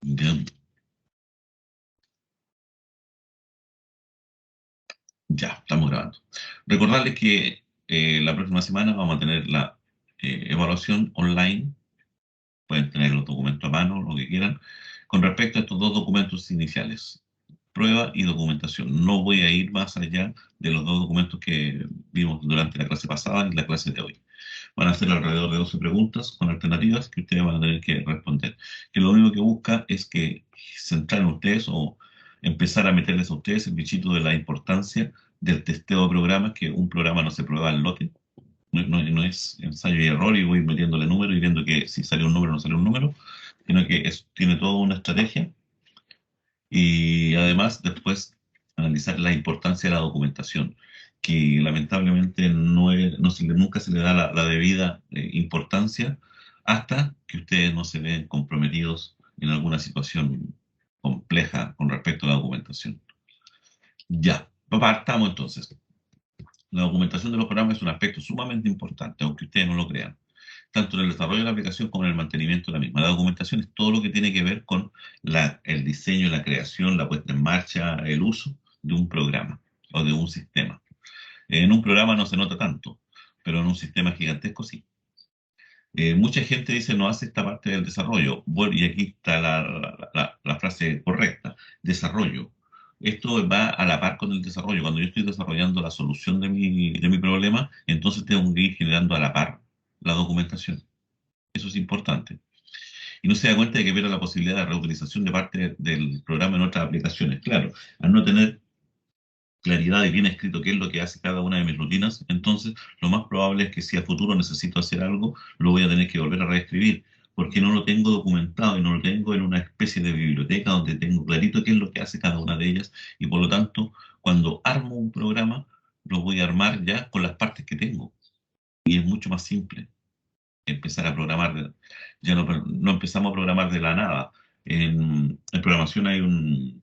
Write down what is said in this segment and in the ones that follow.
Bien, ya, estamos grabando. Recordarles que la próxima semana vamos a tener la evaluación online. Pueden tener los documentos a mano, lo que quieran, con respecto a estos dos documentos iniciales, prueba y documentación. No voy a ir más allá de los dos documentos que vimos durante la clase pasada y la clase de hoy. Van a ser alrededor de 12 preguntas con alternativas que ustedes van a tener que responder. Que lo único que busca es que centrar ustedes o empezar a meterles a ustedes el bichito de la importancia del testeo de programas, que un programa no se prueba al lote, no es ensayo y error y voy metiéndole números y viendo que si sale un número o no sale un número, sino que tiene toda una estrategia y además después analizar la importancia de la documentación, que lamentablemente nunca se le da la debida importancia hasta que ustedes no se ven comprometidos en alguna situación compleja con respecto a la documentación. Ya, partamos entonces. La documentación de los programas es un aspecto sumamente importante, aunque ustedes no lo crean, tanto en el desarrollo de la aplicación como en el mantenimiento de la misma. La documentación es todo lo que tiene que ver con el diseño, la creación, la puesta en marcha, el uso de un programa o de un sistema. En un programa no se nota tanto, pero en un sistema gigantesco sí. Mucha gente dice no hace esta parte del desarrollo. Bueno, y aquí está la frase correcta, desarrollo. Esto va a la par con el desarrollo. Cuando yo estoy desarrollando la solución de mi problema, entonces tengo que ir generando a la par la documentación. Eso es importante. Y no se da cuenta de que pierde la posibilidad de reutilización de parte del programa en otras aplicaciones. Claro, al no tener claridad y bien escrito qué es lo que hace cada una de mis rutinas, entonces lo más probable es que si a futuro necesito hacer algo, lo voy a tener que volver a reescribir, porque no lo tengo documentado y no lo tengo en una especie de biblioteca donde tengo clarito qué es lo que hace cada una de ellas, y por lo tanto, cuando armo un programa, lo voy a armar ya con las partes que tengo, y es mucho más simple empezar a programar. Ya no empezamos a programar de la nada. En programación hay una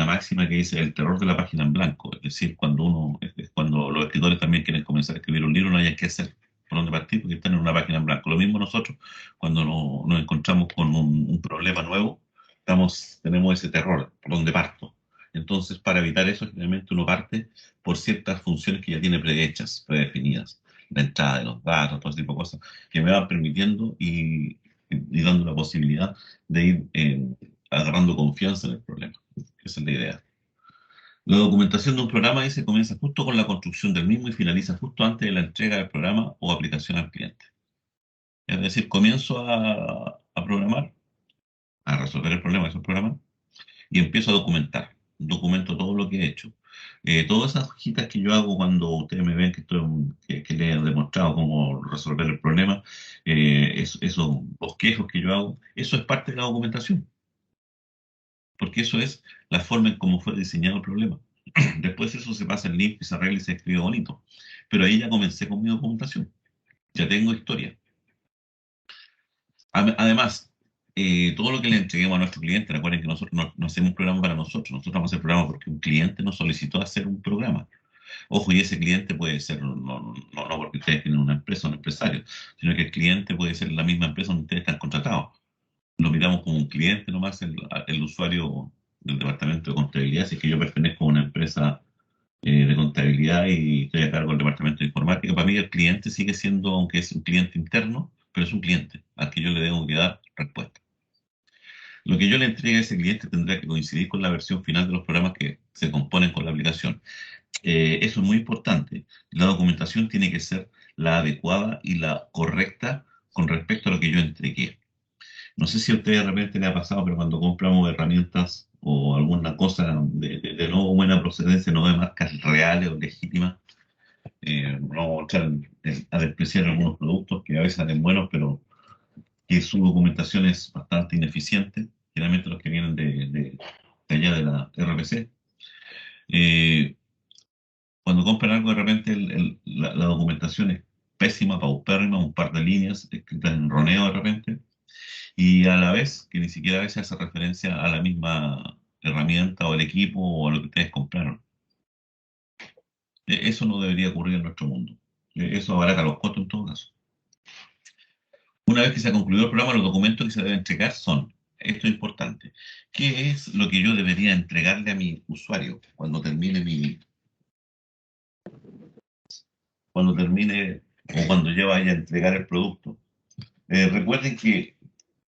máxima que dice el terror de la página en blanco, es decir, es cuando los escritores también quieren comenzar a escribir un libro, no hay que hacer por dónde partir porque están en una página en blanco. Lo mismo nosotros, cuando nos encontramos con un problema nuevo, tenemos ese terror, por dónde parto. Entonces, para evitar eso, generalmente uno parte por ciertas funciones que ya tiene prehechas, predefinidas, la entrada de los datos, todo ese tipo de cosas, que me van permitiendo y dando la posibilidad de ir agarrando confianza en el problema. Esa es la idea. La documentación de un programa dice comienza justo con la construcción del mismo y finaliza justo antes de la entrega del programa o aplicación al cliente. Es decir, comienzo a programar, a resolver el problema de esos programas y empiezo a documentar. Documento todo lo que he hecho. Todas esas hojitas que yo hago cuando ustedes me ven que les he demostrado cómo resolver el problema, esos bosquejos que yo hago, eso es parte de la documentación, porque eso es la forma en cómo fue diseñado el problema. Después eso se pasa en limpio y se arregla y se escribe bonito. Pero ahí ya comencé con mi documentación. Ya tengo historia. Además, todo lo que le entreguemos a nuestro cliente, recuerden que nosotros no hacemos un programa para nosotros vamos a hacer programa porque un cliente nos solicitó hacer un programa. Ojo, y ese cliente puede ser, no porque ustedes tienen una empresa o un empresario, sino que el cliente puede ser la misma empresa donde ustedes están contratados. Lo miramos como un cliente nomás, el usuario del departamento de contabilidad, si es que yo pertenezco a una empresa de contabilidad y estoy a cargo del departamento de informática. Para mí el cliente sigue siendo, aunque es un cliente interno, pero es un cliente al que yo le debo que dar respuesta. Lo que yo le entregue a ese cliente tendrá que coincidir con la versión final de los programas que se componen con la aplicación. Eso es muy importante. La documentación tiene que ser la adecuada y la correcta con respecto a lo que yo entregué. No sé si a usted de repente le ha pasado, pero cuando compramos herramientas o alguna cosa de no buena procedencia, no de marcas reales o legítimas, no echar a despreciar algunos productos que a veces salen buenos, pero que su documentación es bastante ineficiente, generalmente los que vienen de allá de la RPC. Eh, Cuando compran algo, de repente la documentación es pésima, paupérrima, un par de líneas escritas en roneo de repente, y a la vez que ni siquiera a veces hace referencia a la misma herramienta o el equipo o a lo que ustedes compraron. Eso no debería ocurrir en nuestro mundo. Eso abarata los costos en todo caso. Una vez que se ha concluido el programa, los documentos que se deben checar son esto es importante. ¿Qué es lo que yo debería entregarle a mi usuario cuando termine o cuando yo vaya a entregar el producto? Recuerden que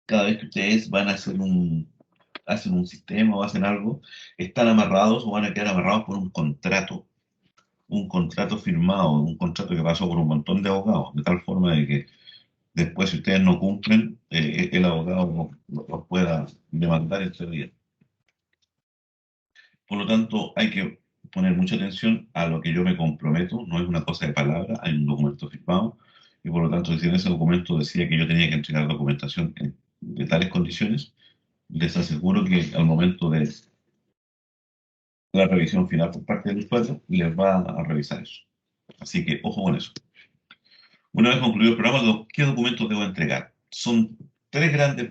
cada vez que ustedes van a hacen un sistema o hacen algo, están amarrados o van a quedar amarrados por un contrato firmado, un contrato que pasó por un montón de abogados, de tal forma de que después, si ustedes no cumplen, el abogado los pueda demandar este día. Por lo tanto, hay que poner mucha atención a lo que yo me comprometo, no es una cosa de palabra, hay un documento firmado, y por lo tanto, si en ese documento decía que yo tenía que entregar documentación de tales condiciones, les aseguro que al momento de la revisión final por parte del usuario, les va a revisar eso. Así que ojo con eso. Una vez concluido el programa, ¿qué documentos debo entregar? Son tres grandes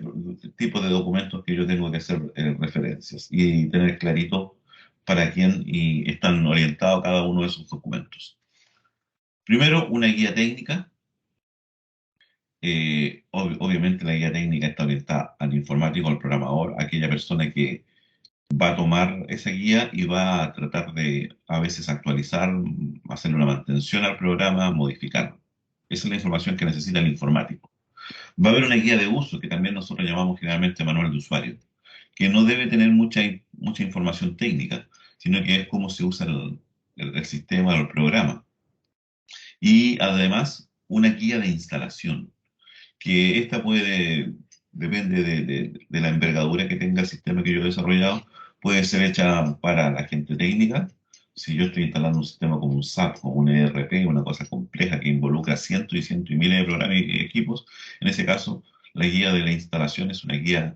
tipos de documentos que yo tengo que hacer referencias y tener clarito para quién y están orientados cada uno de esos documentos. Primero, una guía técnica. Obviamente la guía técnica está orientada al informático, al programador, a aquella persona que va a tomar esa guía y va a tratar de a veces actualizar, hacerle una mantención al programa, modificarlo. Esa es la información que necesita el informático. Va a haber una guía de uso que también nosotros llamamos generalmente manual de usuario, que no debe tener mucha información técnica, sino que es cómo se usa el sistema o el programa. Y además una guía de instalación, que esta depende de la envergadura que tenga el sistema que yo he desarrollado, puede ser hecha para la gente técnica. Si yo estoy instalando un sistema como un SAP, como un ERP, una cosa compleja que involucra cientos y miles de programas y equipos, en ese caso, la guía de la instalación es una guía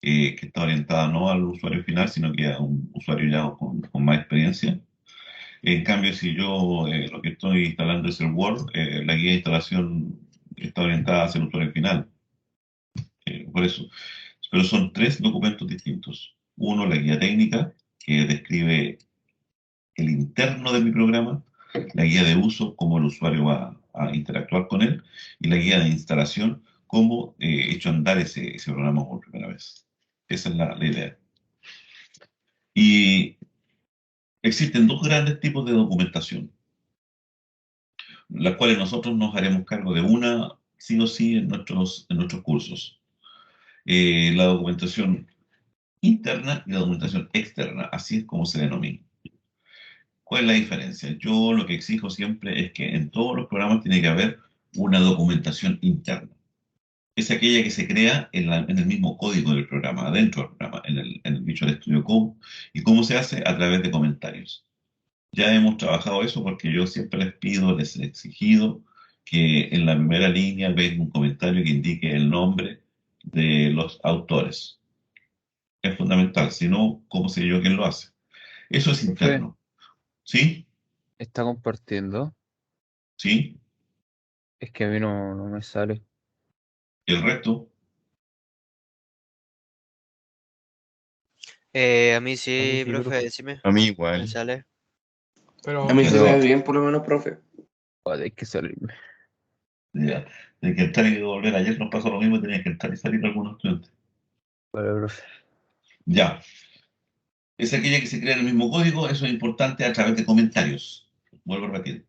que está orientada no al usuario final, sino que a un usuario ya con más experiencia. En cambio, si yo lo que estoy instalando es el Word, la guía de instalación está orientada hacia el usuario final. Por eso. Pero son tres documentos distintos. Uno, la guía técnica, que describe el interno de mi programa, la guía de uso, cómo el usuario va a interactuar con él, y la guía de instalación, cómo he hecho andar ese programa por primera vez. Esa es la idea. Y existen dos grandes tipos de documentación, las cuales nosotros nos haremos cargo de una, sí o sí, en nuestros cursos. La documentación interna y la documentación externa, así es como se denomina. ¿Cuál es la diferencia? Yo lo que exijo siempre es que en todos los programas tiene que haber una documentación interna. Es aquella que se crea en el mismo código del programa, adentro del programa, en el Visual Studio Code. ¿Y cómo se hace? A través de comentarios. Ya hemos trabajado eso porque yo siempre les pido, les he exigido que en la primera línea venga un comentario que indique el nombre de los autores. Es fundamental, si no, ¿cómo sé yo quién lo hace? Eso es Profe, interno. ¿Sí? está compartiendo. ¿Sí? Es que a mí no me sale. El resto, A mí A mí sí, sí, profe, profe. decime, a mí me igual. sale. Pero A mí sí me ve Pero bien, por lo menos, profe. hay que salirme. Ya. De que entrar y volver ayer nos pasó lo mismo, tenía que entrar y salir algunos estudiantes. Vale, profe. Ya. Es aquella que se crea en el mismo código, eso es importante a través de comentarios. Vuelvo a repetir.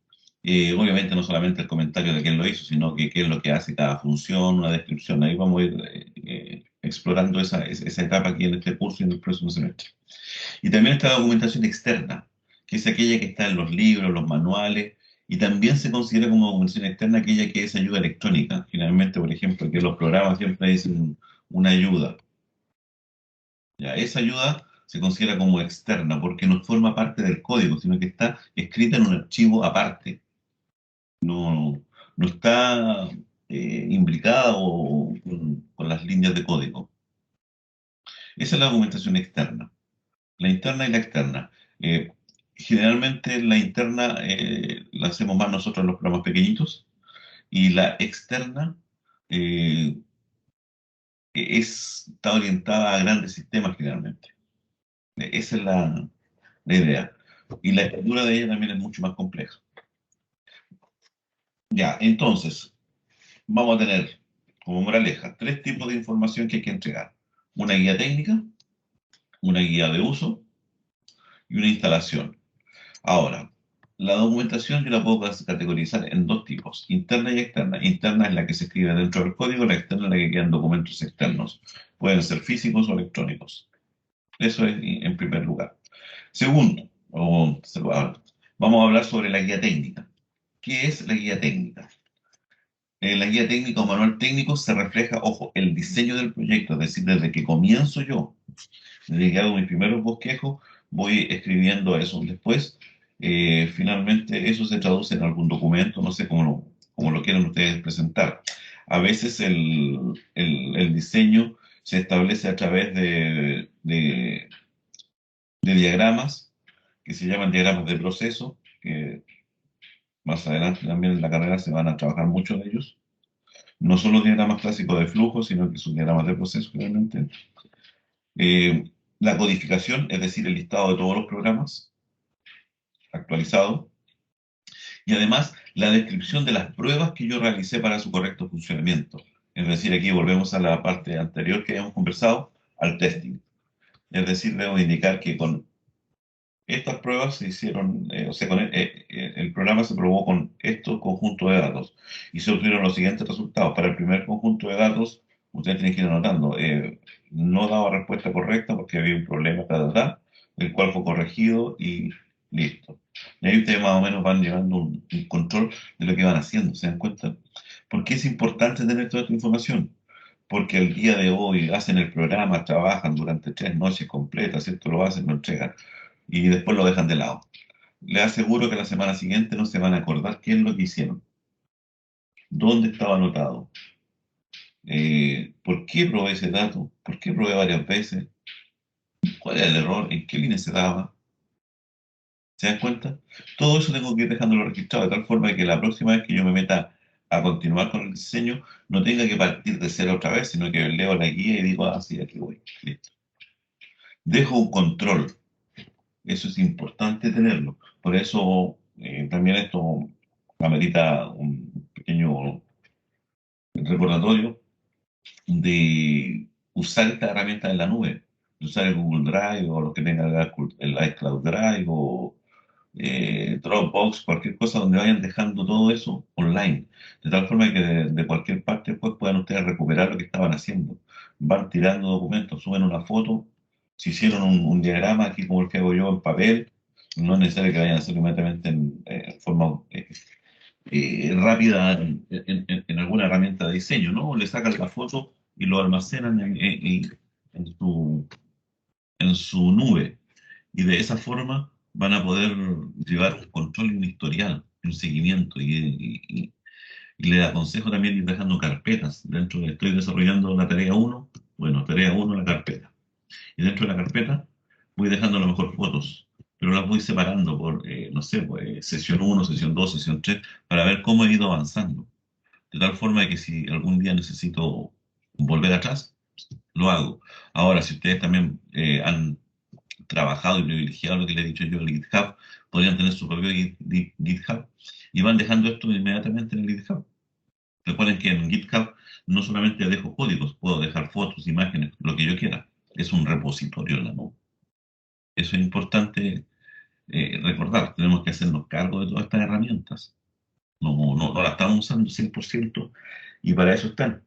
Obviamente no solamente el comentario de quién lo hizo, sino que qué es lo que hace cada función, una descripción. Ahí vamos a ir explorando esa etapa aquí en este curso y en el próximo semestre. Y también está la documentación externa, que es aquella que está en los libros, los manuales, y también se considera como documentación externa aquella que es ayuda electrónica. Finalmente, por ejemplo, que los programas siempre dicen una ayuda. Ya, esa ayuda se considera como externa porque no forma parte del código, sino que está escrita en un archivo aparte. No, no está imbricada con las líneas de código. Esa es la documentación externa. La interna y la externa. Eh, Generalmente la interna la hacemos más nosotros en los programas pequeñitos y la externa eh, está orientada a grandes sistemas generalmente. Esa es la idea. Y la estructura de ella también es mucho más compleja. Ya, entonces, vamos a tener como moraleja tres tipos de información que hay que entregar. una guía técnica, una guía de uso y una instalación. Ahora, la documentación yo la puedo categorizar en dos tipos, interna y externa. Interna es la que se escribe dentro del código, la externa es la que quedan documentos externos. Pueden ser físicos o electrónicos. Eso es en primer lugar. Segundo, vamos a hablar sobre la guía técnica. ¿Qué es la guía técnica? En la guía técnica o manual técnico se refleja, ojo, el diseño del proyecto, es decir, desde que comienzo yo, desde que hago mis primeros bosquejos, voy escribiendo eso. Después, finalmente, eso se traduce en algún documento, no sé cómo lo quieran ustedes presentar. A veces el diseño se establece a través de diagramas que se llaman diagramas de proceso, que más adelante también en la carrera se van a trabajar muchos de ellos. No son los diagramas clásicos de flujo, sino que son diagramas de proceso realmente. La codificación, es decir, el listado de todos los programas actualizado. Y además, la descripción de las pruebas que yo realicé para su correcto funcionamiento. Es decir, aquí volvemos a la parte anterior que habíamos conversado, al testing. Es decir, debo indicar que con estas pruebas se hicieron, o sea, el programa se probó con estos conjuntos de datos y se obtuvieron los siguientes resultados. Para el primer conjunto de datos, ustedes tienen que ir anotando, no daba respuesta correcta porque había un problema, el cual fue corregido y listo. Y ahí ustedes más o menos van llevando un control de lo que van haciendo, ¿se dan cuenta? ¿Por qué es importante tener toda esta información? Porque el día de hoy hacen el programa, trabajan durante 3 noches completas, ¿cierto? Lo hacen, lo entregan y después lo dejan de lado. Les aseguro que la semana siguiente no se van a acordar qué es lo que hicieron, dónde estaba anotado, por qué probé ese dato, por qué probé varias veces, cuál era el error, en qué línea se daba. ¿Se dan cuenta? Todo eso tengo que ir dejándolo registrado de tal forma que la próxima vez que yo me meta a continuar con el diseño no tenga que partir de cero otra vez, sino que leo la guía y digo, ah, sí, aquí voy. Listo. Dejo un control. Eso es importante tenerlo. Por eso también esto amerita un pequeño recordatorio de usar esta herramienta en la nube, de usar el Google Drive o lo que tenga el iCloud Drive o Dropbox, cualquier cosa donde vayan dejando todo eso online, de tal forma que de cualquier parte después puedan ustedes recuperar lo que estaban haciendo. Van tirando documentos, suben una foto, si hicieron un diagrama aquí como el que hago yo en papel, no es necesario que vayan a hacerlo inmediatamente en forma rápida en alguna herramienta de diseño, ¿no? Le sacan la foto y lo almacenan en su nube. Y de esa forma van a poder llevar un control y un historial, un seguimiento. Y les aconsejo también ir dejando carpetas. Dentro de estoy desarrollando la tarea uno, bueno, tarea uno la carpeta. Y dentro de la carpeta voy dejando a lo mejor fotos, pero las voy separando por, no sé, pues, sesión uno, sesión 2, sesión 3, para ver cómo he ido avanzando. De tal forma que si algún día necesito volver atrás, lo hago. Ahora, si ustedes también han trabajado y privilegiado lo que le he dicho yo, el GitHub, podrían tener su propio GitHub y van dejando esto inmediatamente en el GitHub. Recuerden que en GitHub no solamente dejo códigos, puedo dejar fotos, imágenes, lo que yo quiera. Es un repositorio en la nube. Eso es importante recordar. Tenemos que hacernos cargo de todas estas herramientas. No las estamos usando 100% y para eso están.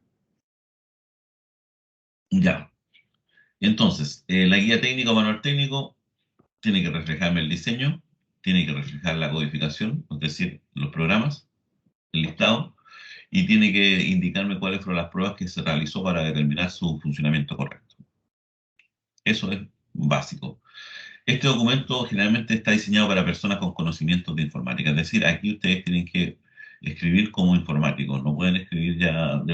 Ya. Entonces, la guía técnica o manual técnico tiene que reflejarme el diseño, tiene que reflejar la codificación, es decir, los programas, el listado, y tiene que indicarme cuáles fueron las pruebas que se realizó para determinar su funcionamiento correcto. Eso es básico. Este documento generalmente está diseñado para personas con conocimientos de informática, es decir, aquí ustedes tienen que escribir como informáticos, no pueden escribir ya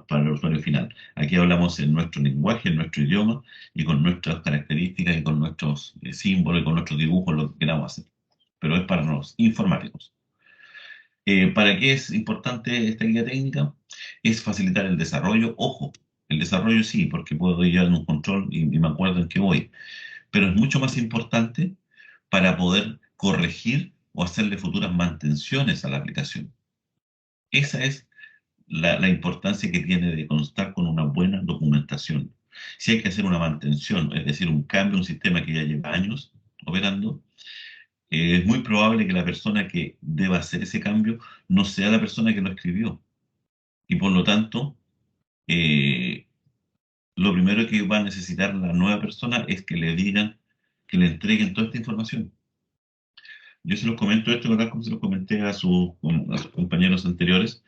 para el usuario final. Aquí hablamos en nuestro lenguaje, en nuestro idioma y con nuestras características y con nuestros símbolos y con nuestros dibujos, lo que queramos hacer. Pero es para los informáticos. ¿Para qué es importante esta guía técnica? Es facilitar el desarrollo. Ojo, el desarrollo sí, porque puedo llevar un control y me acuerdo en qué voy, pero es mucho más importante para poder corregir o hacerle futuras mantenciones a la aplicación. Esa es la importancia que tiene de constar con una buena documentación. Si hay que hacer una mantención, es decir, un cambio a un sistema que ya lleva años operando, es muy probable que la persona que deba hacer ese cambio no sea la persona que lo escribió. Y por lo tanto, eh, lo primero que va a necesitar la nueva persona es que le digan, que le entreguen toda esta información. Yo se los comento esto, ¿verdad? Como se los comenté a sus compañeros anteriores.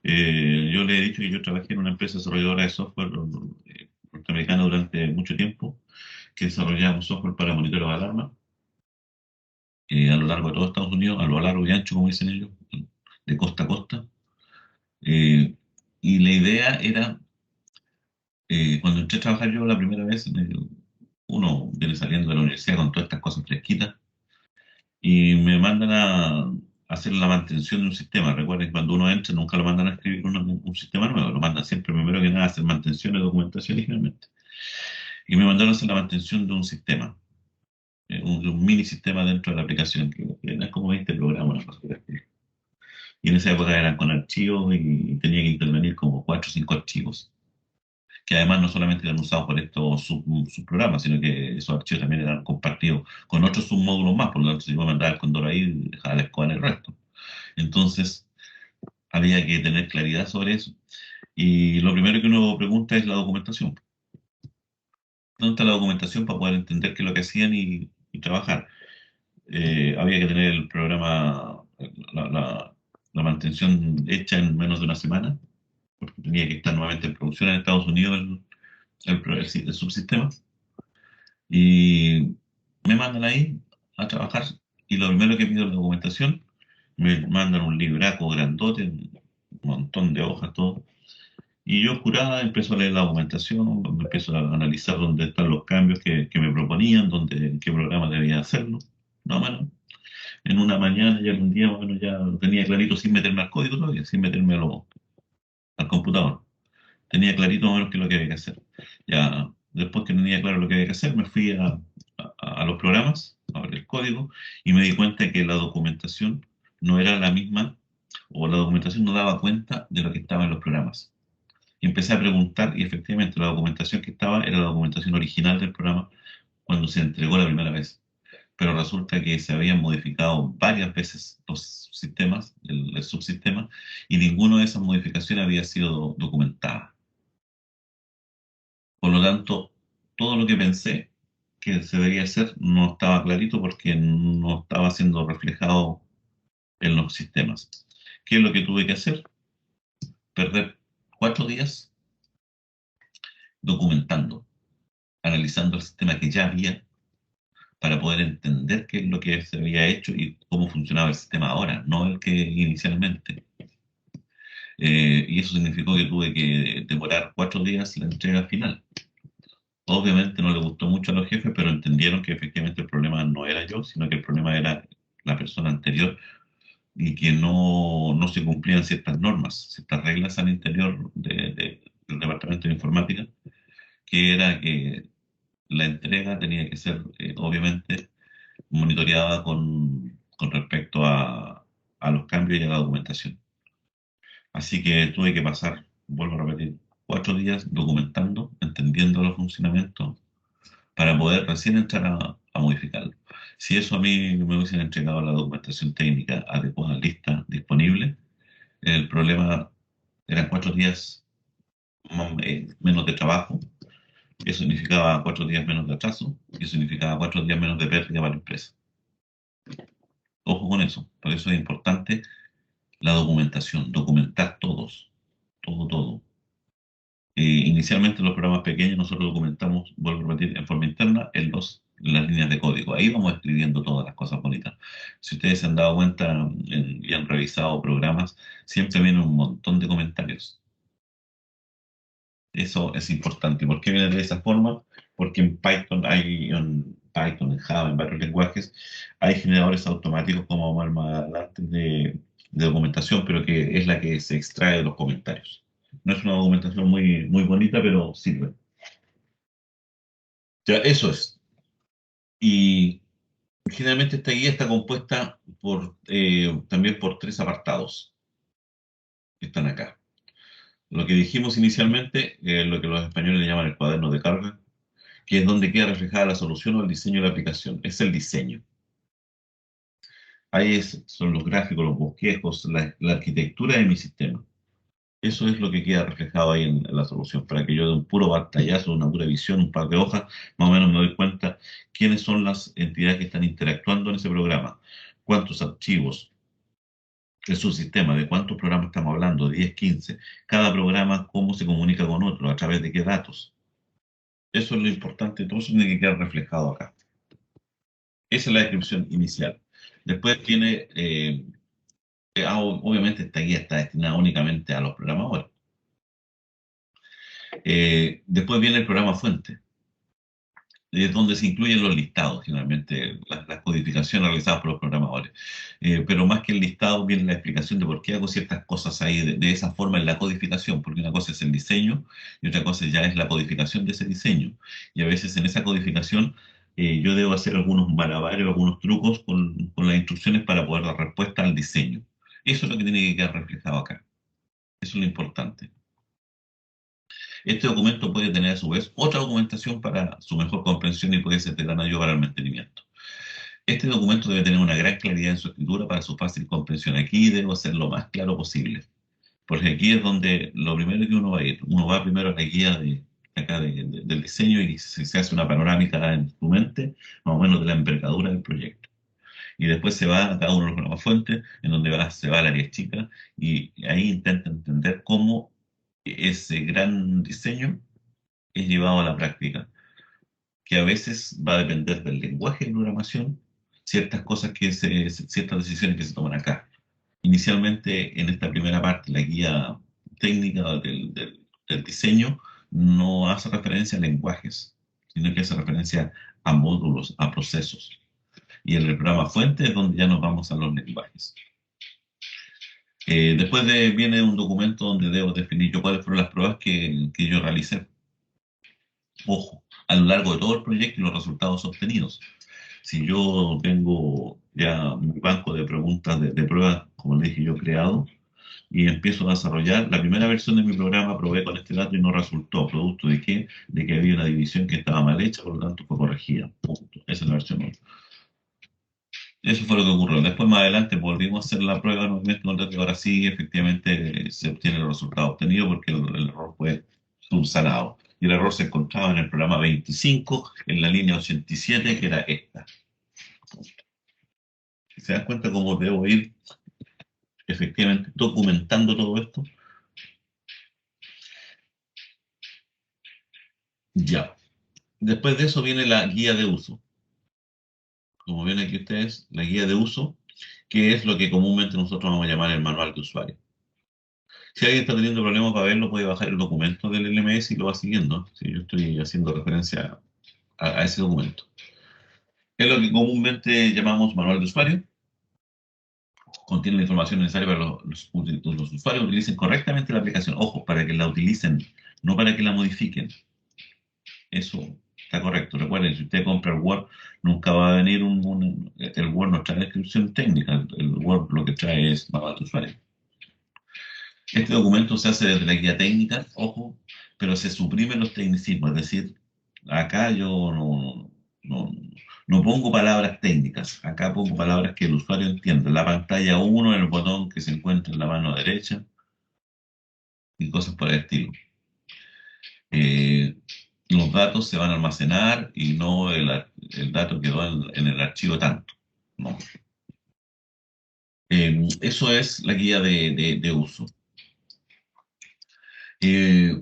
Yo le he dicho que yo trabajé en una empresa desarrolladora de software norteamericana durante mucho tiempo, que desarrollaba un software para monitoreo de alarma a lo largo de todo Estados Unidos, a lo largo y ancho, como dicen ellos, de costa a costa. Eh, y la idea era, cuando entré a trabajar yo la primera vez, uno viene saliendo de la universidad con todas estas cosas fresquitas y me mandan a hacer la mantención de un sistema. Recuerden que cuando uno entra nunca lo mandan a escribir un sistema nuevo, lo mandan siempre primero que nada a hacer mantención y documentación originalmente. Y me mandaron a hacer la mantención de un sistema, un mini sistema dentro de la aplicación, que no es como 20 programas, una cosa por el estilo. Y en esa época eran con archivos y tenía que intervenir como 4 o 5 archivos, que además no solamente eran usados por estos subprogramas, sino que esos archivos también eran compartidos con otros submódulos más, por lo tanto, si yo mandaba el Condor ahí, dejaba la escoba en el resto. Entonces, había que tener claridad sobre eso. Y lo primero que uno pregunta es la documentación. ¿Dónde está la documentación para poder entender qué es lo que hacían y trabajar? Había que tener el programa, la, la- la mantención hecha en menos de una semana, porque tenía que estar nuevamente en producción en Estados Unidos el subsistema. Y me mandan ahí a trabajar y lo primero que pido es la documentación. Me mandan un libraco grandote, un montón de hojas, todo. Y yo curada empiezo a leer la documentación, me empiezo a analizar dónde están los cambios que me proponían, en qué programa debía hacerlo. No, bueno, en una mañana, ya en un día, bueno, ya lo tenía clarito sin meterme al código todavía, sin meterme al computador. Tenía clarito más o menos qué es lo que había que hacer. Ya, después que tenía claro lo que había que hacer, me fui a los programas, a ver el código, y me di cuenta que la documentación no era la misma, o la documentación no daba cuenta de lo que estaba en los programas. Y empecé a preguntar, y efectivamente la documentación que estaba era la documentación original del programa cuando se entregó la primera vez. Pero resulta que se habían modificado varias veces los sistemas, el subsistema, y ninguna de esas modificaciones había sido documentada. Por lo tanto, todo lo que pensé que se debía hacer no estaba clarito porque no estaba siendo reflejado en los sistemas. ¿Qué es lo que tuve que hacer? Perder 4 días documentando, analizando el sistema que ya había para poder entender qué es lo que se había hecho y cómo funcionaba el sistema ahora, no el que inicialmente. Y eso significó que tuve que demorar 4 días la entrega final. Obviamente no le gustó mucho a los jefes, pero entendieron que efectivamente el problema no era yo, sino que el problema era la persona anterior y que no se cumplían ciertas normas, ciertas reglas al interior del departamento de informática, que era que la entrega tenía que ser, obviamente, monitoreada con respecto a los cambios y a la documentación. Así que tuve que pasar, vuelvo a repetir, 4 días documentando, entendiendo los funcionamientos para poder recién entrar a modificarlo. Si eso a mí me hubiesen entregado la documentación técnica adecuada, lista, disponible, el problema eran 4 días menos de trabajo, eso significaba 4 días menos de atraso, y eso significaba 4 días menos de pérdida para la empresa. Ojo con eso, por eso es importante la documentación, documentar todos, todo, todo. Inicialmente los programas pequeños nosotros documentamos, vuelvo a repetir, en forma interna en las líneas de código. Ahí vamos escribiendo todas las cosas bonitas. Si ustedes se han dado cuenta y han revisado programas, siempre vienen un montón de comentarios. Eso es importante. ¿Por qué viene de esa forma? Porque en Java, en varios lenguajes, hay generadores automáticos, como vamos a ver más adelante, de documentación, pero que es la que se extrae de los comentarios. No es una documentación muy, muy bonita, pero sirve. Ya, eso es. Y generalmente esta guía está compuesta también por 3 apartados que están acá. Lo que dijimos inicialmente, lo que los españoles le llaman el cuaderno de carga, que es donde queda reflejada la solución o el diseño de la aplicación. Es el diseño. Ahí son los gráficos, los bosquejos, la arquitectura de mi sistema. Eso es lo que queda reflejado ahí en la solución, para que yo de un puro pantallazo, una pura visión, un par de hojas, más o menos me doy cuenta quiénes son las entidades que están interactuando en ese programa, cuántos archivos, el subsistema, de cuántos programas estamos hablando, 10, 15, cada programa, cómo se comunica con otro, a través de qué datos. Eso es lo importante, todo eso tiene que quedar reflejado acá. Esa es la descripción inicial. Después tiene, obviamente esta guía está destinada únicamente a los programadores. Después viene el programa fuente, es donde se incluyen los listados, generalmente las codificaciones realizadas por los programadores. Pero más que el listado viene la explicación de por qué hago ciertas cosas ahí de esa forma en la codificación, porque una cosa es el diseño y otra cosa ya es la codificación de ese diseño. Y a veces en esa codificación yo debo hacer algunos malabares, algunos trucos con las instrucciones para poder dar respuesta al diseño. Eso es lo que tiene que quedar reflejado acá. Eso es lo importante. Este documento puede tener a su vez otra documentación para su mejor comprensión y puede ser de gran ayuda para el mantenimiento. Este documento debe tener una gran claridad en su escritura para su fácil comprensión. Aquí debo ser lo más claro posible, porque aquí es donde lo primero que uno va a ir. Uno va primero a la guía del diseño y se hace una panorámica en su mente, más o menos de la envergadura del proyecto. Y después se va a cada uno de los programas fuentes, en donde se va al área chica, y ahí intenta entender cómo ese gran diseño es llevado a la práctica, que a veces va a depender del lenguaje de programación, ciertas cosas ciertas decisiones que se toman acá. Inicialmente, en esta primera parte, la guía técnica del diseño no hace referencia a lenguajes, sino que hace referencia a módulos, a procesos. Y en el programa fuente es donde ya nos vamos a los lenguajes. Viene un documento donde debo definir yo cuáles fueron las pruebas que yo realicé. Ojo, a lo largo de todo el proyecto y los resultados obtenidos. Si yo tengo ya mi banco de preguntas, de pruebas, como le dije yo, creado, y empiezo a desarrollar, la primera versión de mi programa probé con este dato y no resultó. ¿Producto de qué? De que había una división que estaba mal hecha, por lo tanto fue corregida. Punto. Esa es la versión 1. Eso fue lo que ocurrió. Después, más adelante, volvimos a hacer la prueba nuevamente, con dato, y ahora sí, efectivamente, se obtiene el resultado obtenido porque el error fue subsanado. Y el error se encontraba en el programa 25, en la línea 87, que era esta. ¿Se dan cuenta cómo debo ir efectivamente documentando todo esto? Ya. Después de eso viene la guía de uso. Como ven aquí ustedes, la guía de uso, que es lo que comúnmente nosotros vamos a llamar el manual de usuario. Si alguien está teniendo problemas para verlo, puede bajar el documento del LMS y lo va siguiendo. Si yo estoy haciendo referencia a ese documento. Es lo que comúnmente llamamos manual de usuario. Contiene la información necesaria para los usuarios utilicen correctamente la aplicación. Ojo, para que la utilicen, no para que la modifiquen. Eso está correcto. Recuerden, si usted compra el Word, nunca va a venir el Word no trae descripción técnica. El Word lo que trae es manual de usuario. Este documento se hace desde la guía técnica, ojo, pero se suprimen los tecnicismos. Es decir, acá yo no, no pongo palabras técnicas. Acá pongo palabras que el usuario entienda. La pantalla 1, el botón que se encuentra en la mano derecha y cosas por el estilo. Eh, los datos se van a almacenar y no el dato quedó en el archivo tanto. No. Eso es la guía de uso. Eh,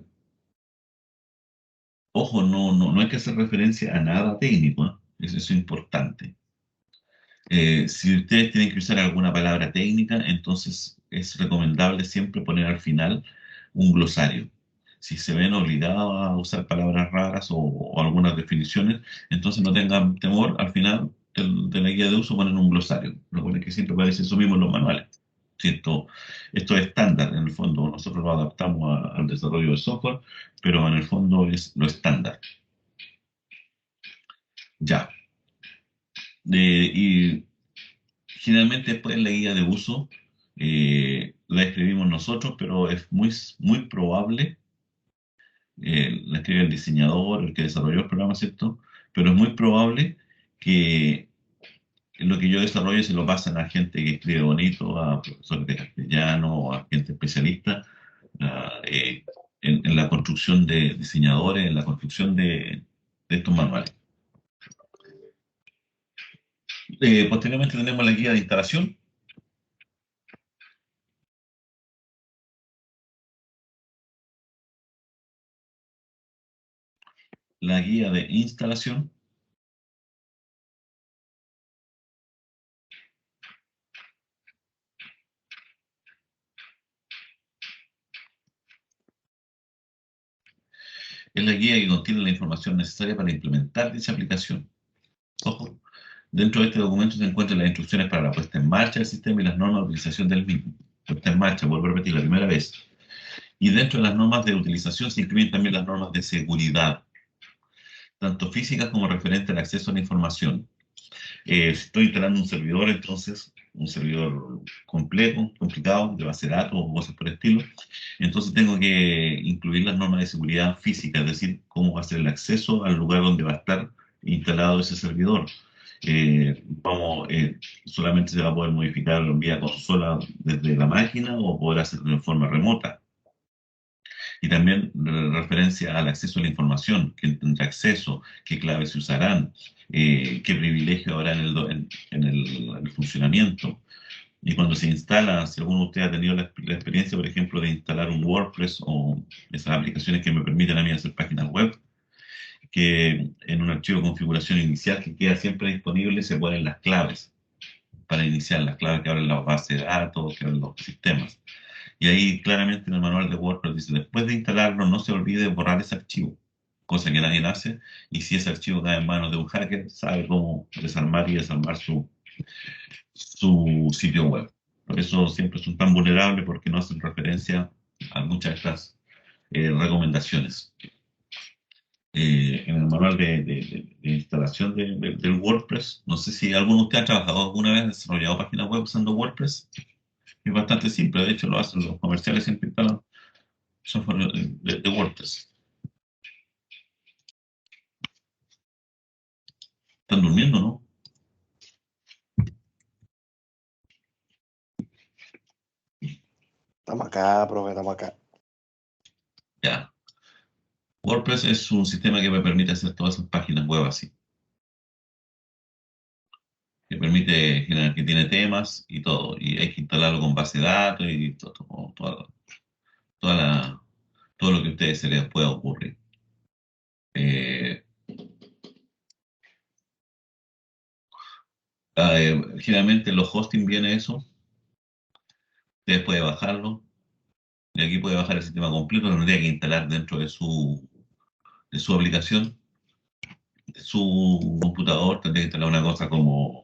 Ojo, no hay que hacer referencia a nada técnico, ¿eh? Eso es importante. Si ustedes tienen que usar alguna palabra técnica, entonces es recomendable siempre poner al final un glosario. Si se ven obligados a usar palabras raras o algunas definiciones, entonces no tengan temor, al final de la guía de uso ponen un glosario. Recuerden que siempre parece eso mismo en los manuales. Si esto es estándar, en el fondo nosotros lo adaptamos al desarrollo de software, pero en el fondo es lo estándar. Ya. Y generalmente después en la guía de uso la escribimos nosotros, pero es muy probable, la escribe el diseñador, el que desarrolló el programa, ¿cierto? Pero es muy probable que lo que yo desarrollo se lo pasen a gente que escribe bonito, a profesores de castellano, o a gente especialista, ah, eh, en la construcción de diseñadores, en la construcción de estos manuales. Posteriormente tenemos la guía de instalación. La guía de instalación. Es la guía que contiene la información necesaria para implementar dicha aplicación. Ojo, dentro de este documento se encuentran las instrucciones para la puesta en marcha del sistema y las normas de utilización del mismo. Puesta en marcha, vuelvo a repetir la primera vez. Y dentro de las normas de utilización se incluyen también las normas de seguridad, tanto físicas como referente al acceso a la información. Si estoy instalando un servidor, entonces, un servidor complejo, complicado, de base de datos o cosas por el estilo, entonces tengo que incluir las normas de seguridad física, es decir, cómo va a ser el acceso al lugar donde va a estar instalado ese servidor. Solamente se va a poder modificar vía consola desde la máquina o poder hacerlo de forma remota. Y también referencia al acceso a la información, quién tendrá acceso, qué claves se usarán, qué privilegio habrá en el funcionamiento. Y cuando se instala, si alguno de ustedes ha tenido la experiencia, por ejemplo, de instalar un WordPress o esas aplicaciones que me permiten a mí hacer páginas web, que en un archivo de configuración inicial que queda siempre disponible se ponen las claves para iniciar, las claves que abren la base de datos, que abren los sistemas. Y ahí claramente en el manual de WordPress dice, después de instalarlo, no se olvide borrar ese archivo, cosa que nadie hace, y si ese archivo cae en manos de un hacker, sabe cómo desarmar y desarmar su sitio web. Por eso siempre son tan vulnerables porque no hacen referencia a muchas de estas recomendaciones. En el manual de instalación del WordPress, no sé si alguno de ustedes ha trabajado alguna vez, desarrollado páginas web usando WordPress. Es bastante simple, de hecho lo hacen los comerciales, siempre instalan software de WordPress. ¿Están durmiendo, no? Estamos acá, profe, estamos acá. Ya. WordPress es un sistema que me permite hacer todas esas páginas web así. Que permite generar, que tiene temas y todo. Y hay que instalarlo con base de datos y toda la- todo lo que a ustedes se les pueda ocurrir. Eh, Generalmente en los hosting viene eso. Ustedes pueden bajarlo. Y aquí puede bajar el sistema completo. Lo tendría que instalar dentro de su aplicación, de su computador. Tendría que instalar una cosa como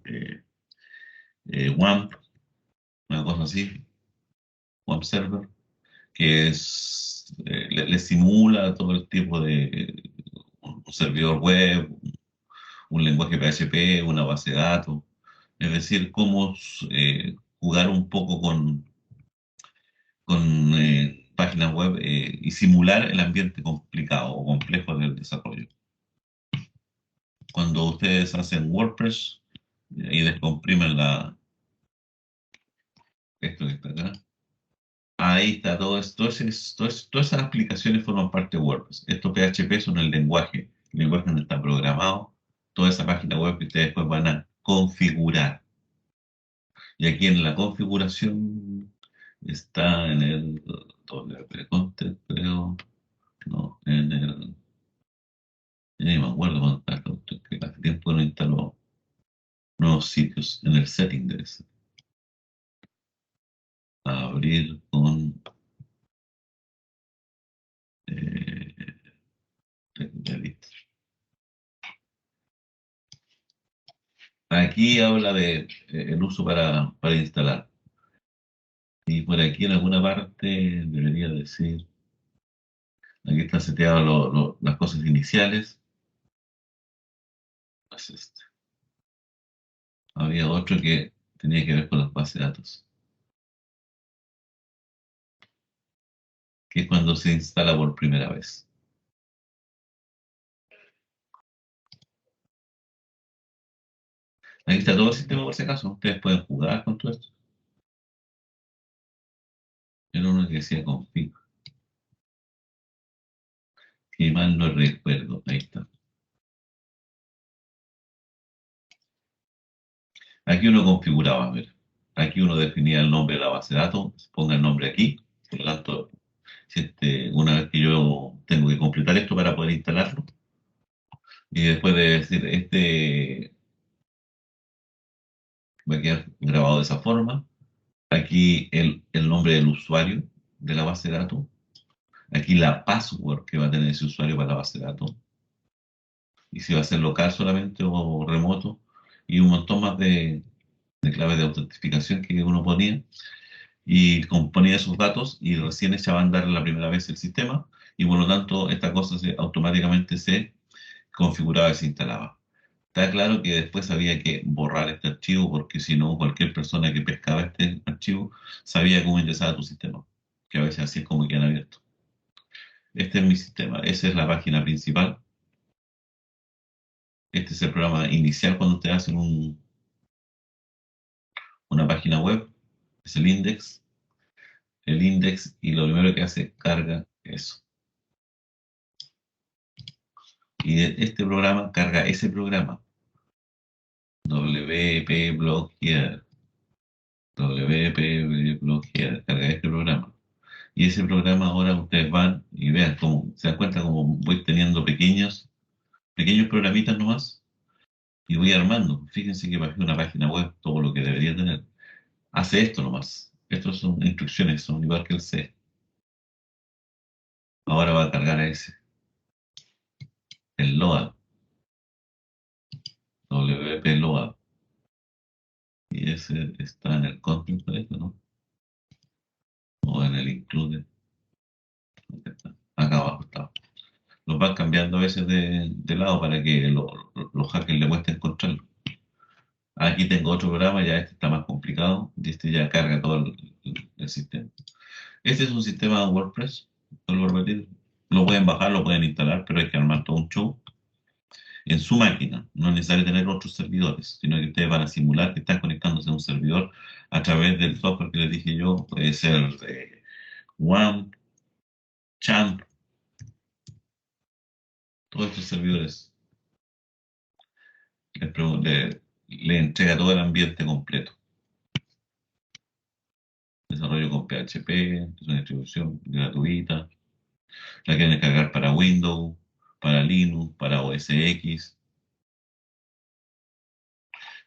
eh, WAMP, una cosa así, WAMP Server, que le simula todo el tipo de un servidor web, un lenguaje PHP, una base de datos. Es decir, cómo jugar un poco con páginas web y simular el ambiente complicado o complejo del desarrollo. Cuando ustedes hacen WordPress y descomprimen esto que está acá, ahí está todo esto. Todas esas aplicaciones forman parte de WordPress. Estos PHP son el lenguaje donde está programado toda esa página web que ustedes después van a configurar. Y aquí en la configuración está en el WP Content, creo, no, ni me acuerdo cuando está, que hace tiempo que no instaló nuevos sitios, en el setting de ese. Abrir con eh, ya listo. Aquí habla de el uso para instalar. Y por aquí en alguna parte debería decir, aquí está seteado las cosas iniciales. Es este. Había otro que tenía que ver con las bases de datos. que es cuando se instala por primera vez. Aquí está todo el sistema por si acaso. Ustedes pueden jugar con todo esto. Era uno que decía config. Que mal no recuerdo. Ahí está. Aquí uno configuraba, a ver. Aquí uno definía el nombre de la base de datos. Ponga el nombre aquí. Por lo tanto, si una vez que yo tengo que completar esto para poder instalarlo, y después de decir, va a quedar grabado de esa forma. Aquí el nombre del usuario de la base de datos. Aquí la password que va a tener ese usuario para la base de datos. Y si va a ser local solamente o remoto. Y un montón más de claves de autentificación que uno ponía. Y componía esos datos y recién echaba a andar la primera vez el sistema. Y por lo tanto, esta cosa automáticamente se configuraba y se instalaba. Está claro que después había que borrar este archivo porque si no, cualquier persona que pescaba este archivo sabía cómo ingresar a tu sistema, que a veces así es como quedan abiertos. Este es mi sistema, esa es la página principal. Este es el programa inicial cuando ustedes hacen una página web, es el index. El index y lo primero que hace carga eso. Y este programa carga ese programa, WP Blockheader. WP Blockheader, carga este programa. Y ese programa ahora ustedes van y vean cómo se dan cuenta cómo voy teniendo pequeños programitas nomás y voy armando. Fíjense que bajé una página web, todo lo que debería tener. Hace esto nomás. Estas son instrucciones, son igual que el C. Ahora va a cargar a ese, el load, WP load. Y ese está en el content palette, ¿no? O en el include. Acá abajo está. Los van cambiando a veces de lado para que los hackers le cueste encontrarlo. Aquí tengo otro programa, ya este está más complicado, y este ya carga todo el sistema. Este es un sistema de WordPress, vuelvo a repetir. Lo pueden bajar, lo pueden instalar, pero hay que armar todo un show en su máquina. No es necesario tener otros servidores, sino que ustedes van a simular que están conectándose a un servidor a través del software que les dije yo. Puede ser WAMP, Champ, todos estos servidores. Le entrega todo el ambiente completo. Desarrollo con PHP, es una distribución gratuita. La quieren descargar para Windows, para Linux, para OS X.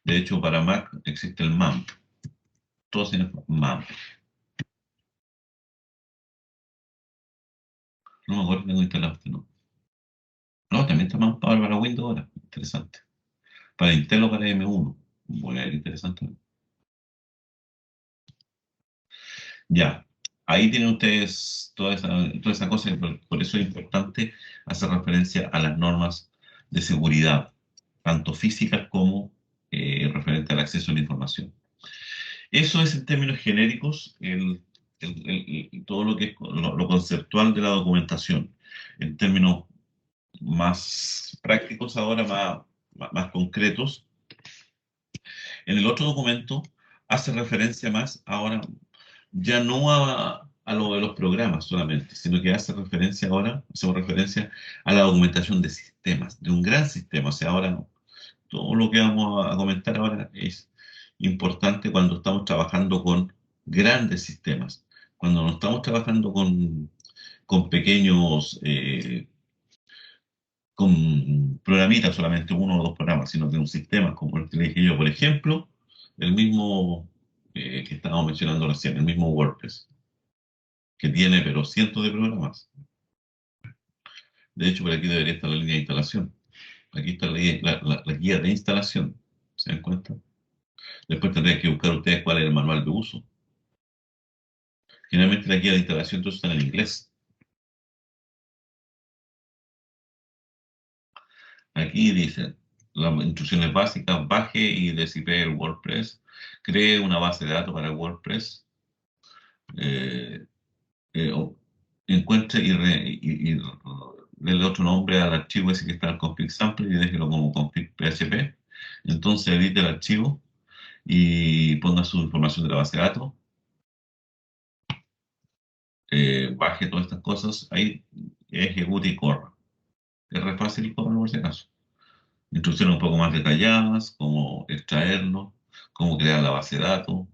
De hecho, para Mac existe el MAMP. Todos tienen MAMP. No me acuerdo que tengo instalado este, no. No, también está MAMP ahora para Windows ahora. Interesante. Para Intel o para M1. Bueno, interesante. Ya. Ahí tienen ustedes toda esa cosa, y por eso es importante hacer referencia a las normas de seguridad, tanto físicas como referente al acceso a la información. Eso es en términos genéricos todo lo que es lo conceptual de la documentación. En términos más prácticos ahora, más concretos, en el otro documento hace referencia más ahora, ya no a lo de los programas solamente, sino que hace referencia ahora, hacemos referencia a la documentación de sistemas, de un gran sistema. O sea, ahora todo lo que vamos a comentar ahora es importante cuando estamos trabajando con grandes sistemas. Cuando no estamos trabajando con pequeños, con programitas, solamente uno o dos programas, sino que un sistema como el que le dije yo, por ejemplo, el mismo que estábamos mencionando recién, el mismo WordPress, que tiene pero cientos de programas. De hecho, por aquí debería estar la línea de instalación. Aquí está la guía de instalación. ¿Se dan cuenta? Después tendrían que buscar ustedes cuál es el manual de uso. Generalmente la guía de instalación todo está en inglés. Aquí dicen las instrucciones básicas: baje y descifre el WordPress, cree una base de datos para el WordPress, eh, encuentre y dele otro nombre al archivo ese que está en el config sample y déjelo como config php. Entonces edite el archivo y ponga su información de la base de datos, baje todas estas cosas, ahí ejecute y corra. Es re fácil y corra por si acaso. Instrucciones un poco más detalladas, cómo extraerlo, cómo crear la base de datos.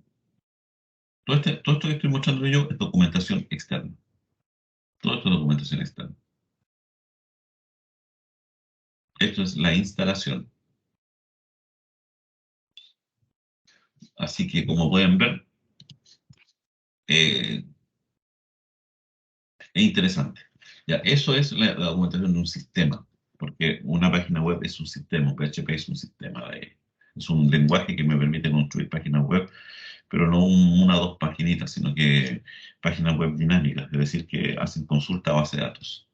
Todo esto que estoy mostrando yo es documentación externa. Todo esto es documentación externa. Esto es la instalación. Así que como pueden ver, eh, es interesante. Ya, eso es la documentación de un sistema, porque una página web es un sistema, un PHP es un sistema, es un lenguaje que me permite construir páginas web, pero no una o dos paginitas, sino que páginas web dinámicas, es decir, que hacen consulta a base de datos.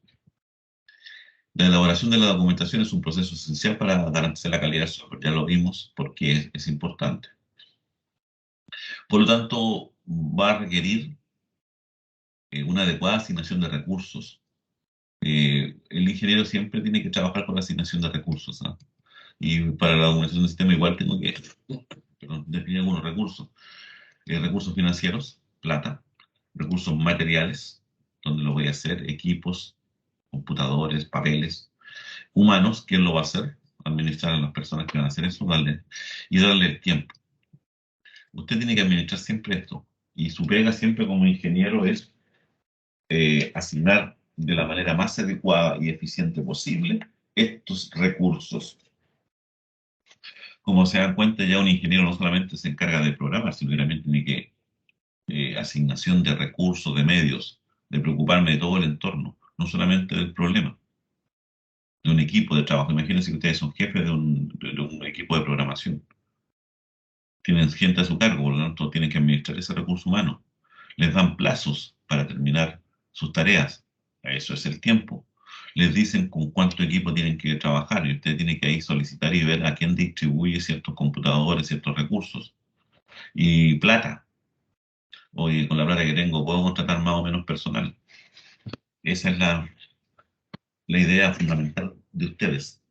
La elaboración de la documentación es un proceso esencial para garantizar la calidad del software, ya lo vimos, porque es importante. Por lo tanto, va a requerir una adecuada asignación de recursos. El ingeniero siempre tiene que trabajar con la asignación de recursos, ¿ah? Y para la documentación del sistema igual tengo que definir algunos recursos. Recursos financieros, plata, recursos materiales, donde lo voy a hacer, equipos, computadores, papeles, humanos, ¿quién lo va a hacer? Administrar a las personas que van a hacer eso, darle el tiempo. Usted tiene que administrar siempre esto. Y su pega siempre como ingeniero es asignar de la manera más adecuada y eficiente posible estos recursos. Como se dan cuenta, ya un ingeniero no solamente se encarga de programar, sino que también tiene que asignación de recursos, de medios, de preocuparme de todo el entorno, no solamente del problema, de un equipo de trabajo. Imagínense que ustedes son jefes de un equipo de programación. Tienen gente a su cargo, por lo tanto tienen que administrar ese recurso humano. Les dan plazos para terminar sus tareas. Eso es el tiempo. Les dicen con cuánto equipo tienen que trabajar y usted tiene que ahí solicitar y ver a quién distribuye ciertos computadores, ciertos recursos. Y plata. Oye, con la plata que tengo, ¿puedo contratar más o menos personal? Esa es la idea fundamental de ustedes.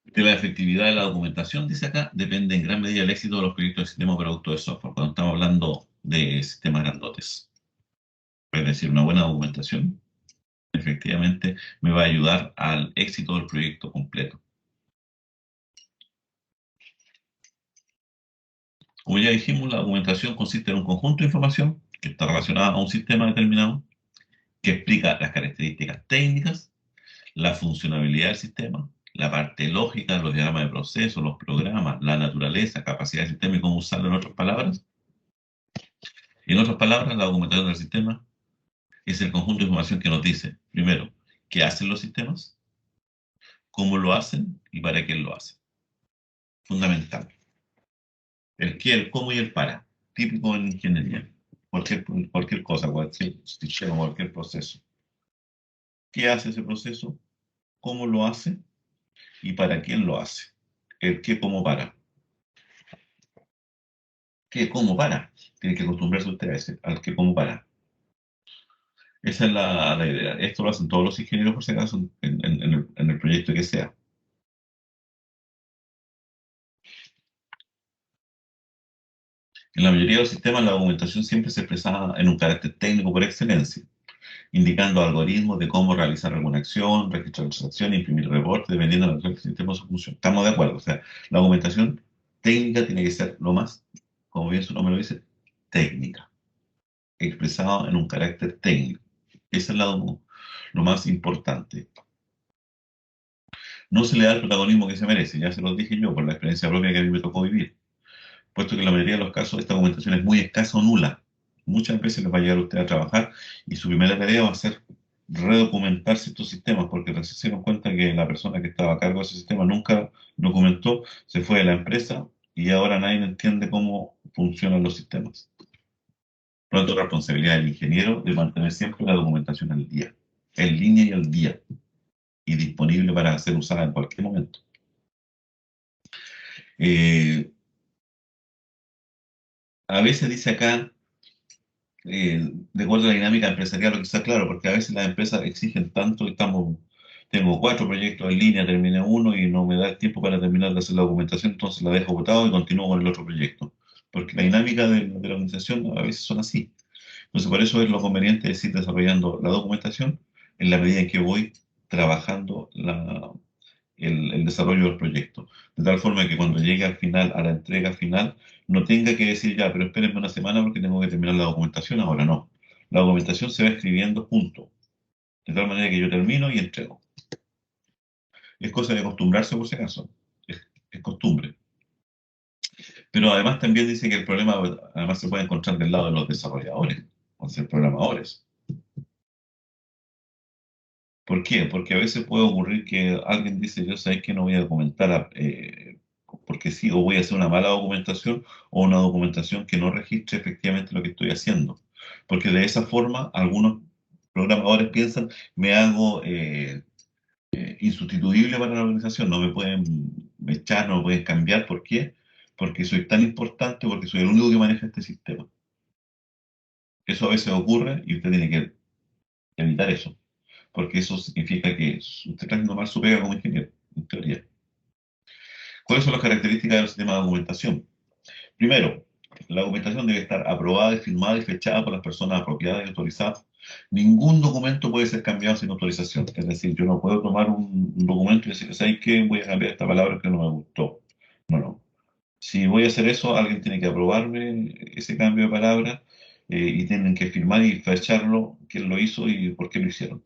De la efectividad de la documentación, dice acá, depende en gran medida el éxito de los proyectos de sistema o producto de software, cuando estamos hablando de sistemas grandotes. Es decir, una buena documentación efectivamente me va a ayudar al éxito del proyecto completo. Como ya dijimos, la documentación consiste en un conjunto de información que está relacionada a un sistema determinado, que explica las características técnicas, la funcionabilidad del sistema, la parte lógica, los diagramas de proceso, los programas, la naturaleza, capacidad del sistema y cómo usarlo en otras palabras. En otras palabras, la documentación del sistema es el conjunto de información que nos dice, primero, qué hacen los sistemas, cómo lo hacen y para qué lo hacen. Fundamental. El qué, el cómo y el para. Típico en ingeniería. Cualquier cosa, cualquier sistema, cualquier proceso. ¿Qué hace ese proceso? ¿Cómo lo hace? ¿Y para quién lo hace? El qué, cómo, para. ¿Qué, cómo, para? Tiene que acostumbrarse usted a ese, al qué, cómo, para. Esa es la idea. Esto lo hacen todos los ingenieros, por si acaso, en el proyecto que sea. En la mayoría de los sistemas, la documentación siempre se expresa en un carácter técnico por excelencia, indicando algoritmos de cómo realizar alguna acción, registrar transacciones, imprimir reportes, dependiendo de la sistema o su función. Estamos de acuerdo. O sea, la documentación técnica tiene que ser lo más, como bien su nombre lo dice, técnica, expresado en un carácter técnico. Ese es lo más importante. No se le da el protagonismo que se merece, ya se lo dije yo por la experiencia propia que a mí me tocó vivir, puesto que en la mayoría de los casos esta documentación es muy escasa o nula. Muchas veces les va a llegar usted a trabajar y su primera tarea va a ser redocumentar ciertos sistemas, porque recién se dieron cuenta que la persona que estaba a cargo de ese sistema nunca documentó, se fue de la empresa y ahora nadie entiende cómo funcionan los sistemas. Por lo tanto, responsabilidad del ingeniero de mantener siempre la documentación al día, en línea y al día, y disponible para ser usada en cualquier momento. A veces dice acá de acuerdo a la dinámica empresarial, lo que está claro, porque a veces las empresas exigen tanto, tengo 4 proyectos en línea, terminé uno y no me da el tiempo para terminar de hacer la documentación, entonces la dejo botado y continúo con el otro proyecto. Porque la dinámica de la organización a veces son así. Entonces, por eso es lo conveniente es ir desarrollando la documentación en la medida en que voy trabajando el desarrollo del proyecto. De tal forma que cuando llegue al final, a la entrega final, no tenga que decir ya, pero espérenme una semana porque tengo que terminar la documentación. Ahora no. La documentación se va escribiendo junto, de tal manera que yo termino y entrego. Es cosa de acostumbrarse por si acaso. Es costumbre. Pero además también dice que el problema además se puede encontrar del lado de los desarrolladores, o sea, programadores. ¿Por qué? Porque a veces puede ocurrir que alguien dice, yo sabes que no voy a documentar porque sí, o voy a hacer una mala documentación o una documentación que no registre efectivamente lo que estoy haciendo. Porque de esa forma algunos programadores piensan, me hago insustituible para la organización, no me pueden echar, no me pueden cambiar. ¿Por qué? Porque soy tan importante, porque soy el único que maneja este sistema. Eso a veces ocurre y usted tiene que evitar eso, porque eso significa que usted está haciendo mal su pega como ingeniero, en teoría. ¿Cuáles son las características del sistema de documentación? Primero, la documentación debe estar aprobada, firmada y fechada por las personas apropiadas y autorizadas. Ningún documento puede ser cambiado sin autorización. Es decir, yo no puedo tomar un documento y decir, ¿sabes qué? Voy a cambiar esta palabra que no me gustó. No, no. Si voy a hacer eso, alguien tiene que aprobarme ese cambio de palabra y tienen que firmar y fecharlo, quién lo hizo y por qué lo hicieron.